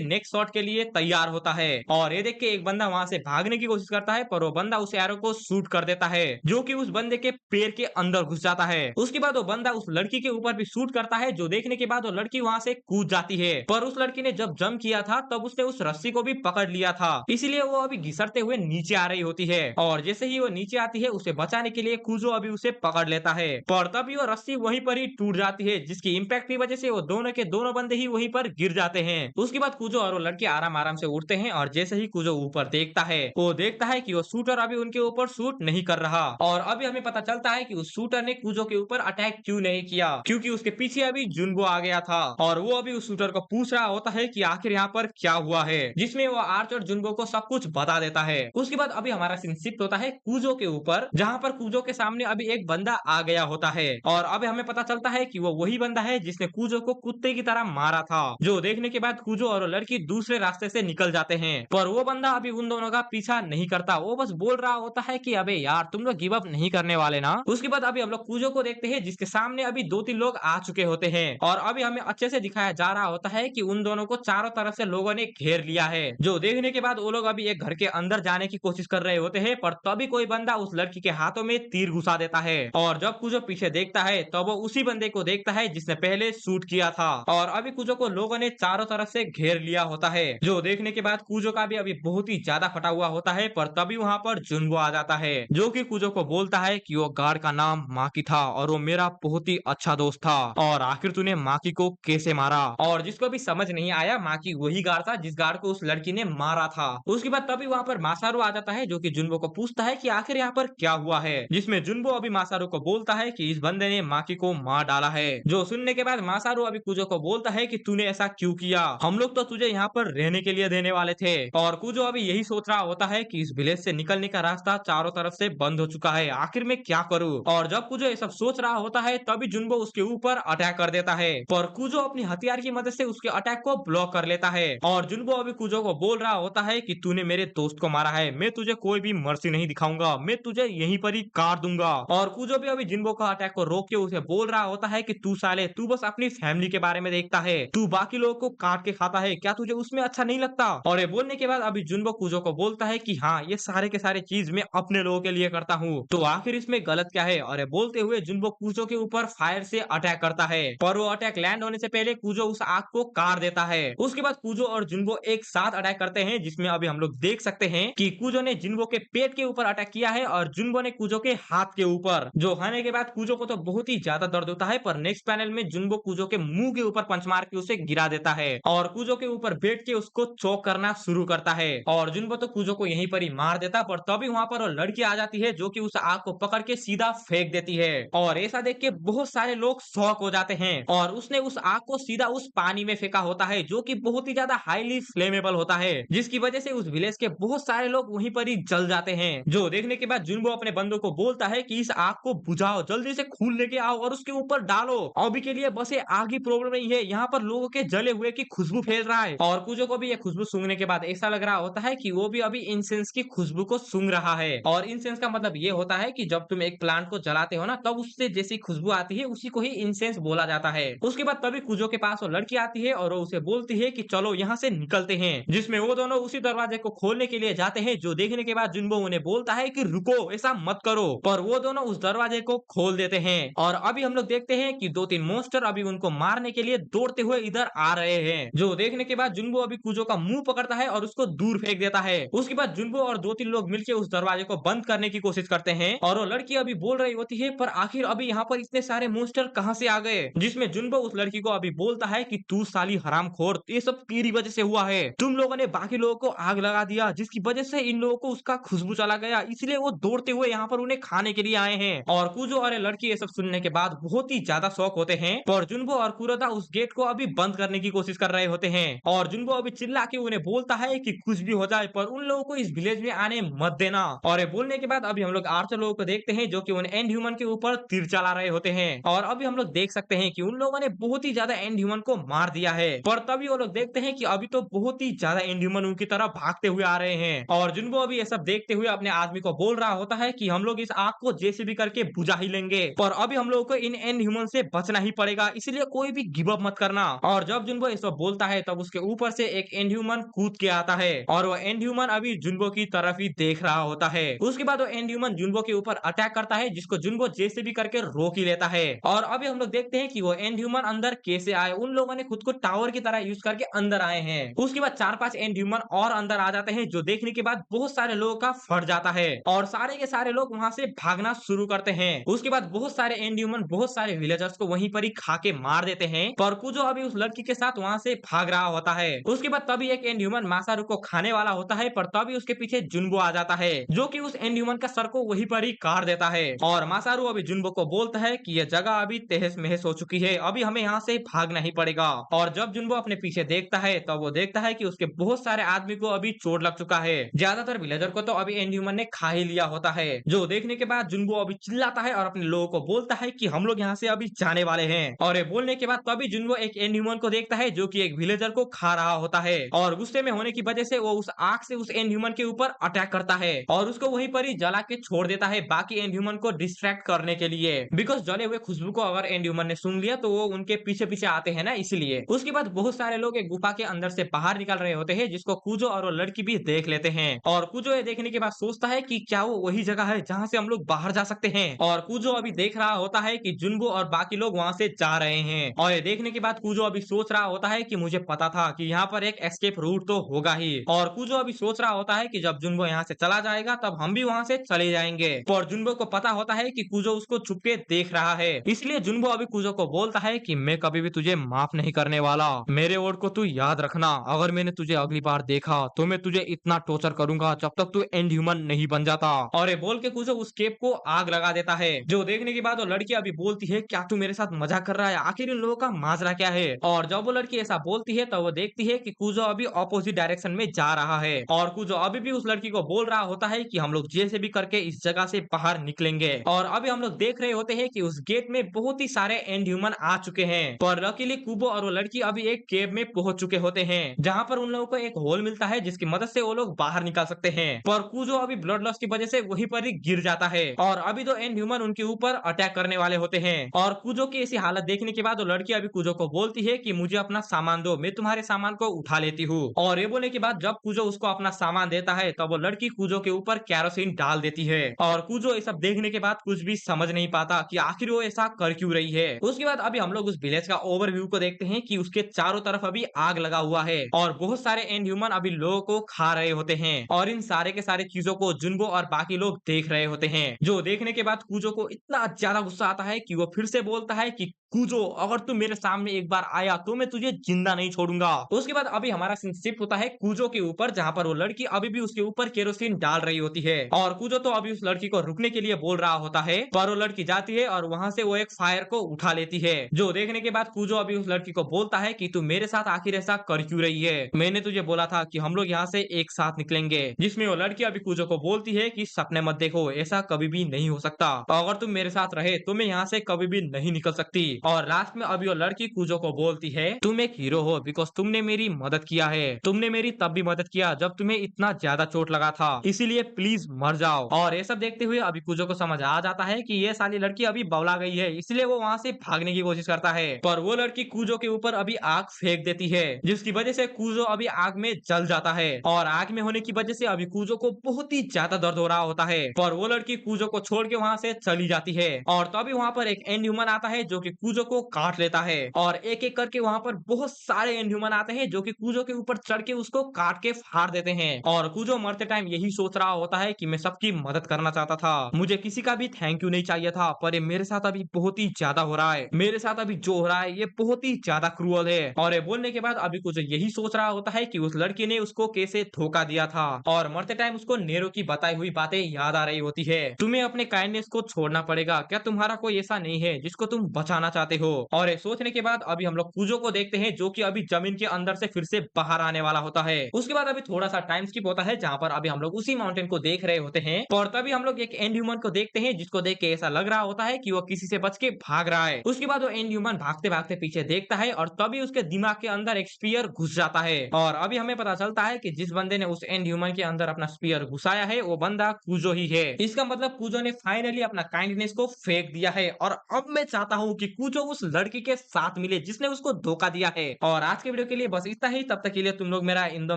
नेक्स्ट शॉट के लिए तैयार होता है। और ये देख के एक बंदा वहां से भागने की कोशिश करता है, पर वो बंदा उस एरो को शूट कर देता है, जो कि उस बंदे के पैर के अंदर घुस जाता है। उसके बाद वो बंदा उस लड़की के ऊपर भी शूट करता है, जो देखने के बाद वो लड़की वहां से कूद जाती है। पर उस लड़की ने जब जंप किया था तब उसने उस रस्सी को भी पकड़ लिया था, इसीलिए वो अभी घिसटते हुए नीचे आ रही होती है। और जैसे ही वो नीचे आती है, उसे बचाने के लिए कुजो अभी उसे पकड़ लेता है, पर तभी वो रस्सी वहीं पर ही टूट जाती है, जिसकी इम्पैक्ट की वजह से वो दोनों के दोनों बंदे ही वहीं पर गिर जाते हैं। उसके बाद कुजो और वो लड़के आराम आराम से उठते हैं और जैसे ही कुजो ऊपर देखता है, वो देखता है कि वो शूटर अभी उनके ऊपर शूट नहीं कर रहा। और अभी हमें पता चलता है कि उस शूटर ने कुजो के ऊपर अटैक क्यों नहीं किया, क्योंकि उसके पीछे अभी जुनबो आ गया था और वो अभी उस शूटर को पूछ रहा होता है कि आखिर यहाँ पर क्या हुआ है, जिसमें वो आर्च और जुनबो को सब कुछ बता देता है। उसके बाद अभी हमारा सीन शिफ्ट होता है कुजो के ऊपर, जहाँ पर कुजो के सामने अभी एक बंदा आ गया होता है और अभी हमें पता चलता है कि वो वही बंदा है जिसने कुजो को कुत्ते की तरह मारा था, जो देखने के बाद कुजो और लड़की दूसरे रास्ते से निकल जाते हैं। पर वो बंदा अभी उन दोनों का पीछा नहीं करता, वो बस बोल रहा होता है कि अबे यार तुम लोग गिव अप नहीं करने वाले ना। उसके बाद अभी हम लोग कुजो को देखते हैं, जिसके सामने अभी 2-3 लोग आ चुके होते हैं और अभी हमें अच्छे से दिखाया जा रहा होता है कि उन दोनों को चारों तरफ से लोगों ने घेर लिया है, जो देखने के बाद वो लोग अभी एक घर के अंदर जाने की कोशिश कर रहे होते हैं। पर तभी कोई बंदा उस लड़की के हाथों में तीर घुसा देता है और जब कुजो पीछे देखता है तब वो उसी बंदे को देखता है जिसने पहले शूट किया था। और अभी कुजो को लोगों ने चारों तरफ से घेर लिया होता है, जो देखने के बाद कुजो का भी अभी बहुत ही ज्यादा फटा हुआ होता है। पर तभी वहां पर जुनबो आ जाता है, जो कि कुजो को बोलता है कि वो गार्ड का नाम माकी था और वो मेरा बहुत ही अच्छा दोस्त था, और आखिर तूने माकी को कैसे मारा। और जिसको भी समझ नहीं आया, माकी वही गार्ड था जिस गार्ड को उस लड़की ने मारा था। उसके बाद तभी वहां पर मासारू आ जाता है, जो कि जुनबो को पूछता है कि आखिर यहाँ पर क्या हुआ है, जिसमें जुनबो अभी मासारू को बोलता है कि इस बंदे ने माकी को मार डाला है। जो सुनने के बाद मासारू अभी कुजो को बोलता है कि तूने ऐसा क्यों किया, हम लोग तो तुझे यहाँ पर रहने के लिए देने वाले थे। और कुजो अभी यही सोच रहा होता है कि इस विलेज से निकलने का रास्ता चारों तरफ से बंद हो चुका है, आखिर मैं क्या करूँ। और जब कुजो ये सब सोच रहा होता है तभी जुनबो उसके ऊपर अटैक कर देता है, पर कुजो अपनी हथियार की मदद से उसके अटैक को ब्लॉक कर लेता है। और जुनबो अभी कुजो को बोल रहा होता है कि तूने मेरे दोस्त को मारा है, मैं तुझे कोई भी मर्सी नहीं दिखाऊंगा, मैं तुझे यहीं पर ही काट दूंगा। और कुजो भी अभी जुनबो का अटैक को रोक के उसे बोल रहा होता है कि तू साले तू बस अपनी फैमिली के बारे में देखता है, तू बाकी लोगों को काट के खाता है, क्या तुझे उसमें अच्छा नहीं लगता। और ये बोलने के बाद अभी जुनबो कुजो को बोलता है कि हाँ, ये सारे के सारे चीज मैं अपने लोगों के लिए करता हूँ, तो आखिर इसमें गलत क्या है। और ये बोलते हुए जुनबो कुजो के ऊपर फायर से अटैक करता है, पर वो अटैक लैंड होने से पहले कुजो उस आग को काट देता है। उसके बाद कुजो और जुनबो एक साथ अटैक करते हैं, जिसमें अभी हम लोग देख सकते हैं कि कुजो ने जुनबो के पेट के ऊपर अटैक किया है और जुनबो ने कुजो के हाथ के ऊपर, जो होने के बाद कुजो को तो बहुत ही ज्यादा दर्द होता है। पर नेक्स्ट पैनल में जुनबो कुजो के मुंह के ऊपर पंच मार के उसे गिरा देता है और कुजो के ऊपर बैठ के उसको चोक करना शुरू करता है। और जुनबो तो कुजो को यहीं पर ही मार देता, पर तभी वहां पर वो लड़की आ जाती है, जो कि उस आग को पकड़ के सीधा फेंक देती है। और ऐसा देख के बहुत सारे लोग शॉक हो जाते हैं और उसने उस आग को सीधा उस पानी में फेंका होता है, जो कि बहुत ही ज्यादा हाईली फ्लेमेबल होता है, जिसकी वजह से उस विलेज के बहुत सारे लोग वहीं पर ही जल जाते हैं। जो देखने के बाद जुनबो अपने बंदों को बोलता है कि इस आग को बुझाओ, जल्दी से खून लेके आओ और उसके ऊपर डालो, अभी के लिए बस ये आग ही प्रॉब्लम नहीं है, यहाँ पर लोगों के जले हुए की खुशबू फैल रहा है। और कुजो को भी ये खुशबू सूंघने के बाद ऐसा लग रहा होता है कि वो भी अभी इंसेंस की खुशबू को सूंघ रहा है। और इंसेंस का मतलब ये होता है कि जब तुम एक प्लांट को जलाते हो ना, तब उससे जैसी खुशबू आती है उसी को ही इंसेंस बोला जाता है। उसके बाद तभी कुजो के पास वो लड़की आती है और वो उसे बोलती है कि चलो यहाँ से निकलते हैं, जिसमें वो दोनों उसी दरवाजे को खोलने के लिए जाते हैं। जो देखने के बाद जुनबो उन्हें बोलता है कि रुको, ऐसा मत करो, पर वो दोनों उस दरवाजे को खोल देते हैं। और अभी हम लोग देखते हैं कि 2-3 मॉन्स्टर अभी उनको मारने के लिए दौड़ते हुए इधर आ रहे हैं। जो देखने के बाद जुनबो अभी कुजो का मुंह पकड़ता है और उसको दूर फेंक देता है। उसके बाद जुनबो और 2-3 लोग मिलकर उस दरवाजे को बंद करने की कोशिश करते हैं और वो लड़की अभी बोल रही होती है, पर आखिर अभी यहाँ पर इतने सारे मॉन्स्टर कहाँ से आ गए, जिसमें जुनबो उस लड़की को अभी बोलता है कि तू साली हरामखोर, ये सब तेरी वजह से हुआ है, तुम लोगों ने बाकी लोगों को आग लगा दिया, जिसकी वजह से इन लोगों को उसका खुशबू चला गया, इसलिए वो दौड़ते हुए यहाँ पर उन्हें खाने के लिए आए हैं। और कुजो और ये लड़की ये सब सुनने के बाद बहुत ही ज्यादा शौक होते हैं, पर जुनबो और कुरोदा उस गेट को अभी बंद करने की कोशिश कर रहे होते हैं। और जुनबो अभी चिल्ला के उन्हें बोलता है कि कुछ भी हो जाए पर उन लोगों को इस विलेज में आने मत देना। और ये बोलने के बाद अभी हम लोग आर्चर लोगों को देखते हैं, जो कि उन एंड ह्यूमन के ऊपर तीर चला रहे होते हैं। और अभी हम लोग देख सकते हैं कि उन लोगों ने बहुत ही ज्यादा एंड ह्यूमन को मार दिया है, पर तभी वो लोग देखते हैं कि अभी तो बहुत ही ज्यादा एंड ह्यूमन उनकी तरफ भागते हुए आ रहे हैं। और जुनबो अभी ये सब देखते हुए अपने आदमी को बोल रहा होता है कि हम लोग इस आग को जेसीबी करके बुझा ही लेंगे, पर अभी हम लोगों को इन एंड ह्यूमन से बचना ही पड़ेगा, इसलिए कोई भी गिव अप मत करना। और जब जुनबो ये सब बोलता है तब उसके ऊपर से एक एंड ह्यूमन कूद के आता है और वो एंड ह्यूमन अभी जुनबो की तरफ ही देख रहा होता है। उसके बाद वो एंड ह्यूमन जुनबो के ऊपर अटैक करता है, जिसको जुनबो जेसीबी करके रोक ही लेता है। और अभी हम लोग देखते हैं कि वो एंड ह्यूमन अंदर कैसे आए। उन लोगों ने खुद को टावर की तरह यूज करके अंदर आए हैं। उसके बाद 4-5 एंड ह्यूमन और अंदर आ जाते हैं, जो देखने के बाद बहुत सारे लोगों का फट जाता है और सारे के सारे लोग वहां से भागना शुरू करते हैं। उसके बाद बहुत सारे एंड ह्यूमन बहुत सारे विलेजर्स को वहीं पर ही खा के मार देते हैं, पर कुजो अभी उस लड़की के साथ वहां से भाग रहा होता है। उसके बाद तभी एक एंड ह्यूमन मासारू को खाने वाला होता है, पर तभी उसके पीछे जुनबो आ जाता है, जो कि उस एंड ह्यूमन का सर को वहीं पर ही काट देता है। और मासारू अभी जुनबो को बोलता है कि यह जगह अभी तहस महस हो चुकी है, अभी हमें यहाँ से भागना ही पड़ेगा। और जब जुनबो अपने पीछे देखता है तब वो देखता है कि उसके बहुत सारे आदमी को अभी चोट लग चुका है। ज्यादातर विलेजर को तो अभी एंड ह्यूमन ने खा ही लिया होता है, जो देखने के बाद जुनबो अभी चिल्लाता है और अपने लोगों को बोलता है कि हम लोग यहाँ से अभी जाने वाले हैं। और ये बोलने के बाद तभी जुनबो एक एंड ह्यूमन को देखता है, जो कि एक विलेजर को खा रहा होता है, और गुस्से में होने की वजह से वो उस आग से उस एंड ह्यूमन के ऊपर अटैक करता है और उसको वहीं पर ही जला के छोड़ देता है, बाकी एंड ह्यूमन को डिस्ट्रैक्ट करने के लिए। बिकॉज जले हुए खुशबू को अगर एंड ह्यूमन ने सुन लिया तो वो उनके पीछे पीछे आते हैं ना, इसलिए। उसके बाद बहुत सारे लोग एक गुफा के अंदर से बाहर निकल रहे होते हैं, जिसको कुजो और वो लड़की भी देख लेते हैं। और कुजो ये देखने के बाद सोचता है कि क्या वो वही जगह है जहाँ से हम लोग बाहर जा सकते हैं। और कुजो अभी देख रहा होता है कि जुनबो और बाकी लोग वहाँ से जा रहे हैं। और ये देखने के बाद कुजो अभी सोच रहा होता है कि मुझे पता था कि यहाँ पर एक एस्केप रूट तो होगा ही। और कुजो अभी सोच रहा होता है कि जब जुनबो यहाँ से चला जाएगा तब हम भी वहाँ से चले जाएंगे। पर जुनबो को पता होता है कि कुजो उसको छुप के देख रहा है, इसलिए जुनबो अभी कुजो को बोलता है कि मैं कभी भी तुझे माफ नहीं करने वाला। मेरे वर्ड को तू याद रखना, अगर मैंने तुझे अगली बार देखा तो मैं तुझे इतना टॉर्चर करूंगा जब तक तू एंड ह्यूमन नहीं बन जाता। और ये बोल के कुजो उस केप को आग लगा देता है, जो देखने के बाद वो लड़की अभी बोलती है क्या तू मेरे साथ मजाक कर रहा है, आखिर इन लोगों का माजरा क्या है। और जब वो लड़की ऐसा बोलती है तो वो देखती है कि कुजो अभी ऑपोजिट डायरेक्शन में जा रहा है, और कुजो अभी भी उस लड़की को बोल रहा होता है कि हम लोग जैसे भी करके इस जगह से बाहर निकलेंगे। और अभी हम लोग देख रहे होते हैं कि उस गेट में बहुत ही सारे एंड ह्यूमन आ चुके हैं, पर लकीली कुबो और वो लड़की अभी एक केव में पहुंच चुके होते हैं, जहां पर उन लोगों को एक होल मिलता है जिसकी मदद से वो लोग बाहर निकल सकते हैं। पर कुजो अभी ब्लड लॉस की वजह से वहीं पर ही गिर जाता है, और अभी तो एंड ह्यूमन उनके ऊपर अटैक करने वाले होते हैं। और कुजो की ऐसी हालत देखने के बाद वो लड़की अभी कुजो को बोलती है कि मुझे अपना सामान दो, मैं तुम्हारे सामान को उठा लेती हूँ। और ये बोलने के बाद जब कुजो उसको अपना सामान देता है तब वो लड़की कुजो के ऊपर कैरोसिन डाल देती है। और कुजो ये सब देखने के बाद कुछ भी समझ नहीं पाता कि आखिर वो ऐसा कर क्यों रही है। उसके बाद अभी हम लोग उस विलेज का ओवरव्यू को देखते हैं कि उसके चारों तरफ अभी आग लगा हुआ है और बहुत सारे एंड ह्यूमन अभी लोगों को खा रहे होते हैं, और इन सारे के सारे चीजों को जुनबो और बाकी लोग देख रहे होते हैं, जो देखने के बाद कुजो को इतना ज्यादा गुस्सा आता है कि वो फिर से बोलता है कि कुजो अगर तू मेरे सामने एक बार आया तो मैं तुझे जिंदा नहीं छोड़ूंगा। तो उसके बाद अभी हमारा सीन शिफ्ट होता है कुजो के ऊपर, जहां पर वो लड़की अभी भी उसके ऊपर केरोसिन डाल रही होती है, और कुजो तो अभी उस लड़की को रुकने के लिए बोल रहा होता है, पर वो लड़की जाती है और वहां से वो एक फायर को उठा लेती है, जो देखने के बाद कुजो अभी उस लड़की को बोलता है कि तू मेरे साथ आखिर ऐसा कर क्यों रही है, मैंने तुझे बोला था कि हम लोग यहाँ से एक साथ निकलेंगे। जिसमें वो लड़की अभी कुजो को बोलती है कि सपने मत देखो, ऐसा कभी भी नहीं हो सकता, अगर तुम मेरे साथ रहे तो मैं यहाँ से कभी भी नहीं निकल सकती। और लास्ट में अभी वो लड़की कुजो को बोलती है तुम एक हीरो हो बिकॉज तुमने मेरी मदद किया है, तुमने मेरी तब भी मदद किया जब तुम्हें इतना ज्यादा चोट लगा था, इसीलिए प्लीज मर जाओ। और ये सब देखते हुए अभी कुजो को समझ आ जाता है कि ये साली लड़की अभी बवला गई है, इसलिए वो वहां से भागने की कोशिश करता है, पर वो लड़की कुजो के ऊपर अभी आग फेंक देती है, जिसकी वजह से कुजो अभी आग में जल जाता है। और आग में होने की वजह से अभी कुजो को बहुत ही ज्यादा दर्द हो रहा होता है, पर वो लड़की कुजो को छोड़ के वहां से चली जाती है। और तभी वहां पर एक एंड ह्यूमन आता है जो कि कुजो को काट लेता है, और एक एक करके वहां पर बहुत सारे एंड ह्यूमन आते हैं जो कि कुजो के ऊपर चढ़ के उसको काट के फाड़ देते हैं। और कुजो मरते टाइम यही सोच रहा होता है कि मैं सबकी मदद करना चाहता था, मुझे किसी का भी थैंक यू नहीं चाहिए था, पर ये मेरे साथ अभी बहुत ही ज्यादा हो रहा है, मेरे साथ अभी जो हो रहा है ये बहुत ही ज्यादा क्रूअल है। और ये बोलने के बाद अभी कुजो यही सोच रहा होता है कि उस लड़की ने उसको कैसे धोखा दिया था, और मरते टाइम उसको नेरो की बताई हुई बातें याद आ रही होती है, तुम्हें अपने काइंडनेस को छोड़ना पड़ेगा, क्या तुम्हारा कोई ऐसा नहीं है जिसको तुम बचाना चाहते हो। और ये सोचने के बाद अभी हम लोग कुजो को देखते हैं जो कि अभी जमीन के अंदर से फिर से बाहर आने वाला होता है। उसके बाद अभी थोड़ा सा टाइम स्किप होता है जहां पर अभी हम लोग उसी माउंटेन को देख रहे होते हैं और तभी हम लोग एक एंड ह्यूमन को देखते हैं जिसको देख के ऐसा लग रहा होता है कि वो किसी से बच के भाग रहा है। उसके बाद वो एंड ह्यूमन भागते भागते पीछे देखता है और तभी उसके दिमाग के अंदर एक स्पीयर घुस जाता है और अभी हमें पता चलता है कि जिस बंदे ने उस एंड ह्यूमन के अंदर अपना स्पीयर घुसाया है वो बंदा कुजो ही है। इसका मतलब कुजो ने फाइनली अपना काइंडनेस को फेंक दिया है और अब मैं चाहता हूँ कि कुजो उस लड़की के साथ मिले जिसने उसको धोखा दिया है। और आज के वीडियो के लिए बस इतना ही। तब तक के लिए तुम लोग मेरा इन दो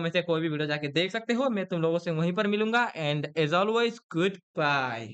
में से कोई भी वीडियो जाके देख सकते हो। मैं तुम लोगों से वहीं पर मिलूंगा and as always good bye.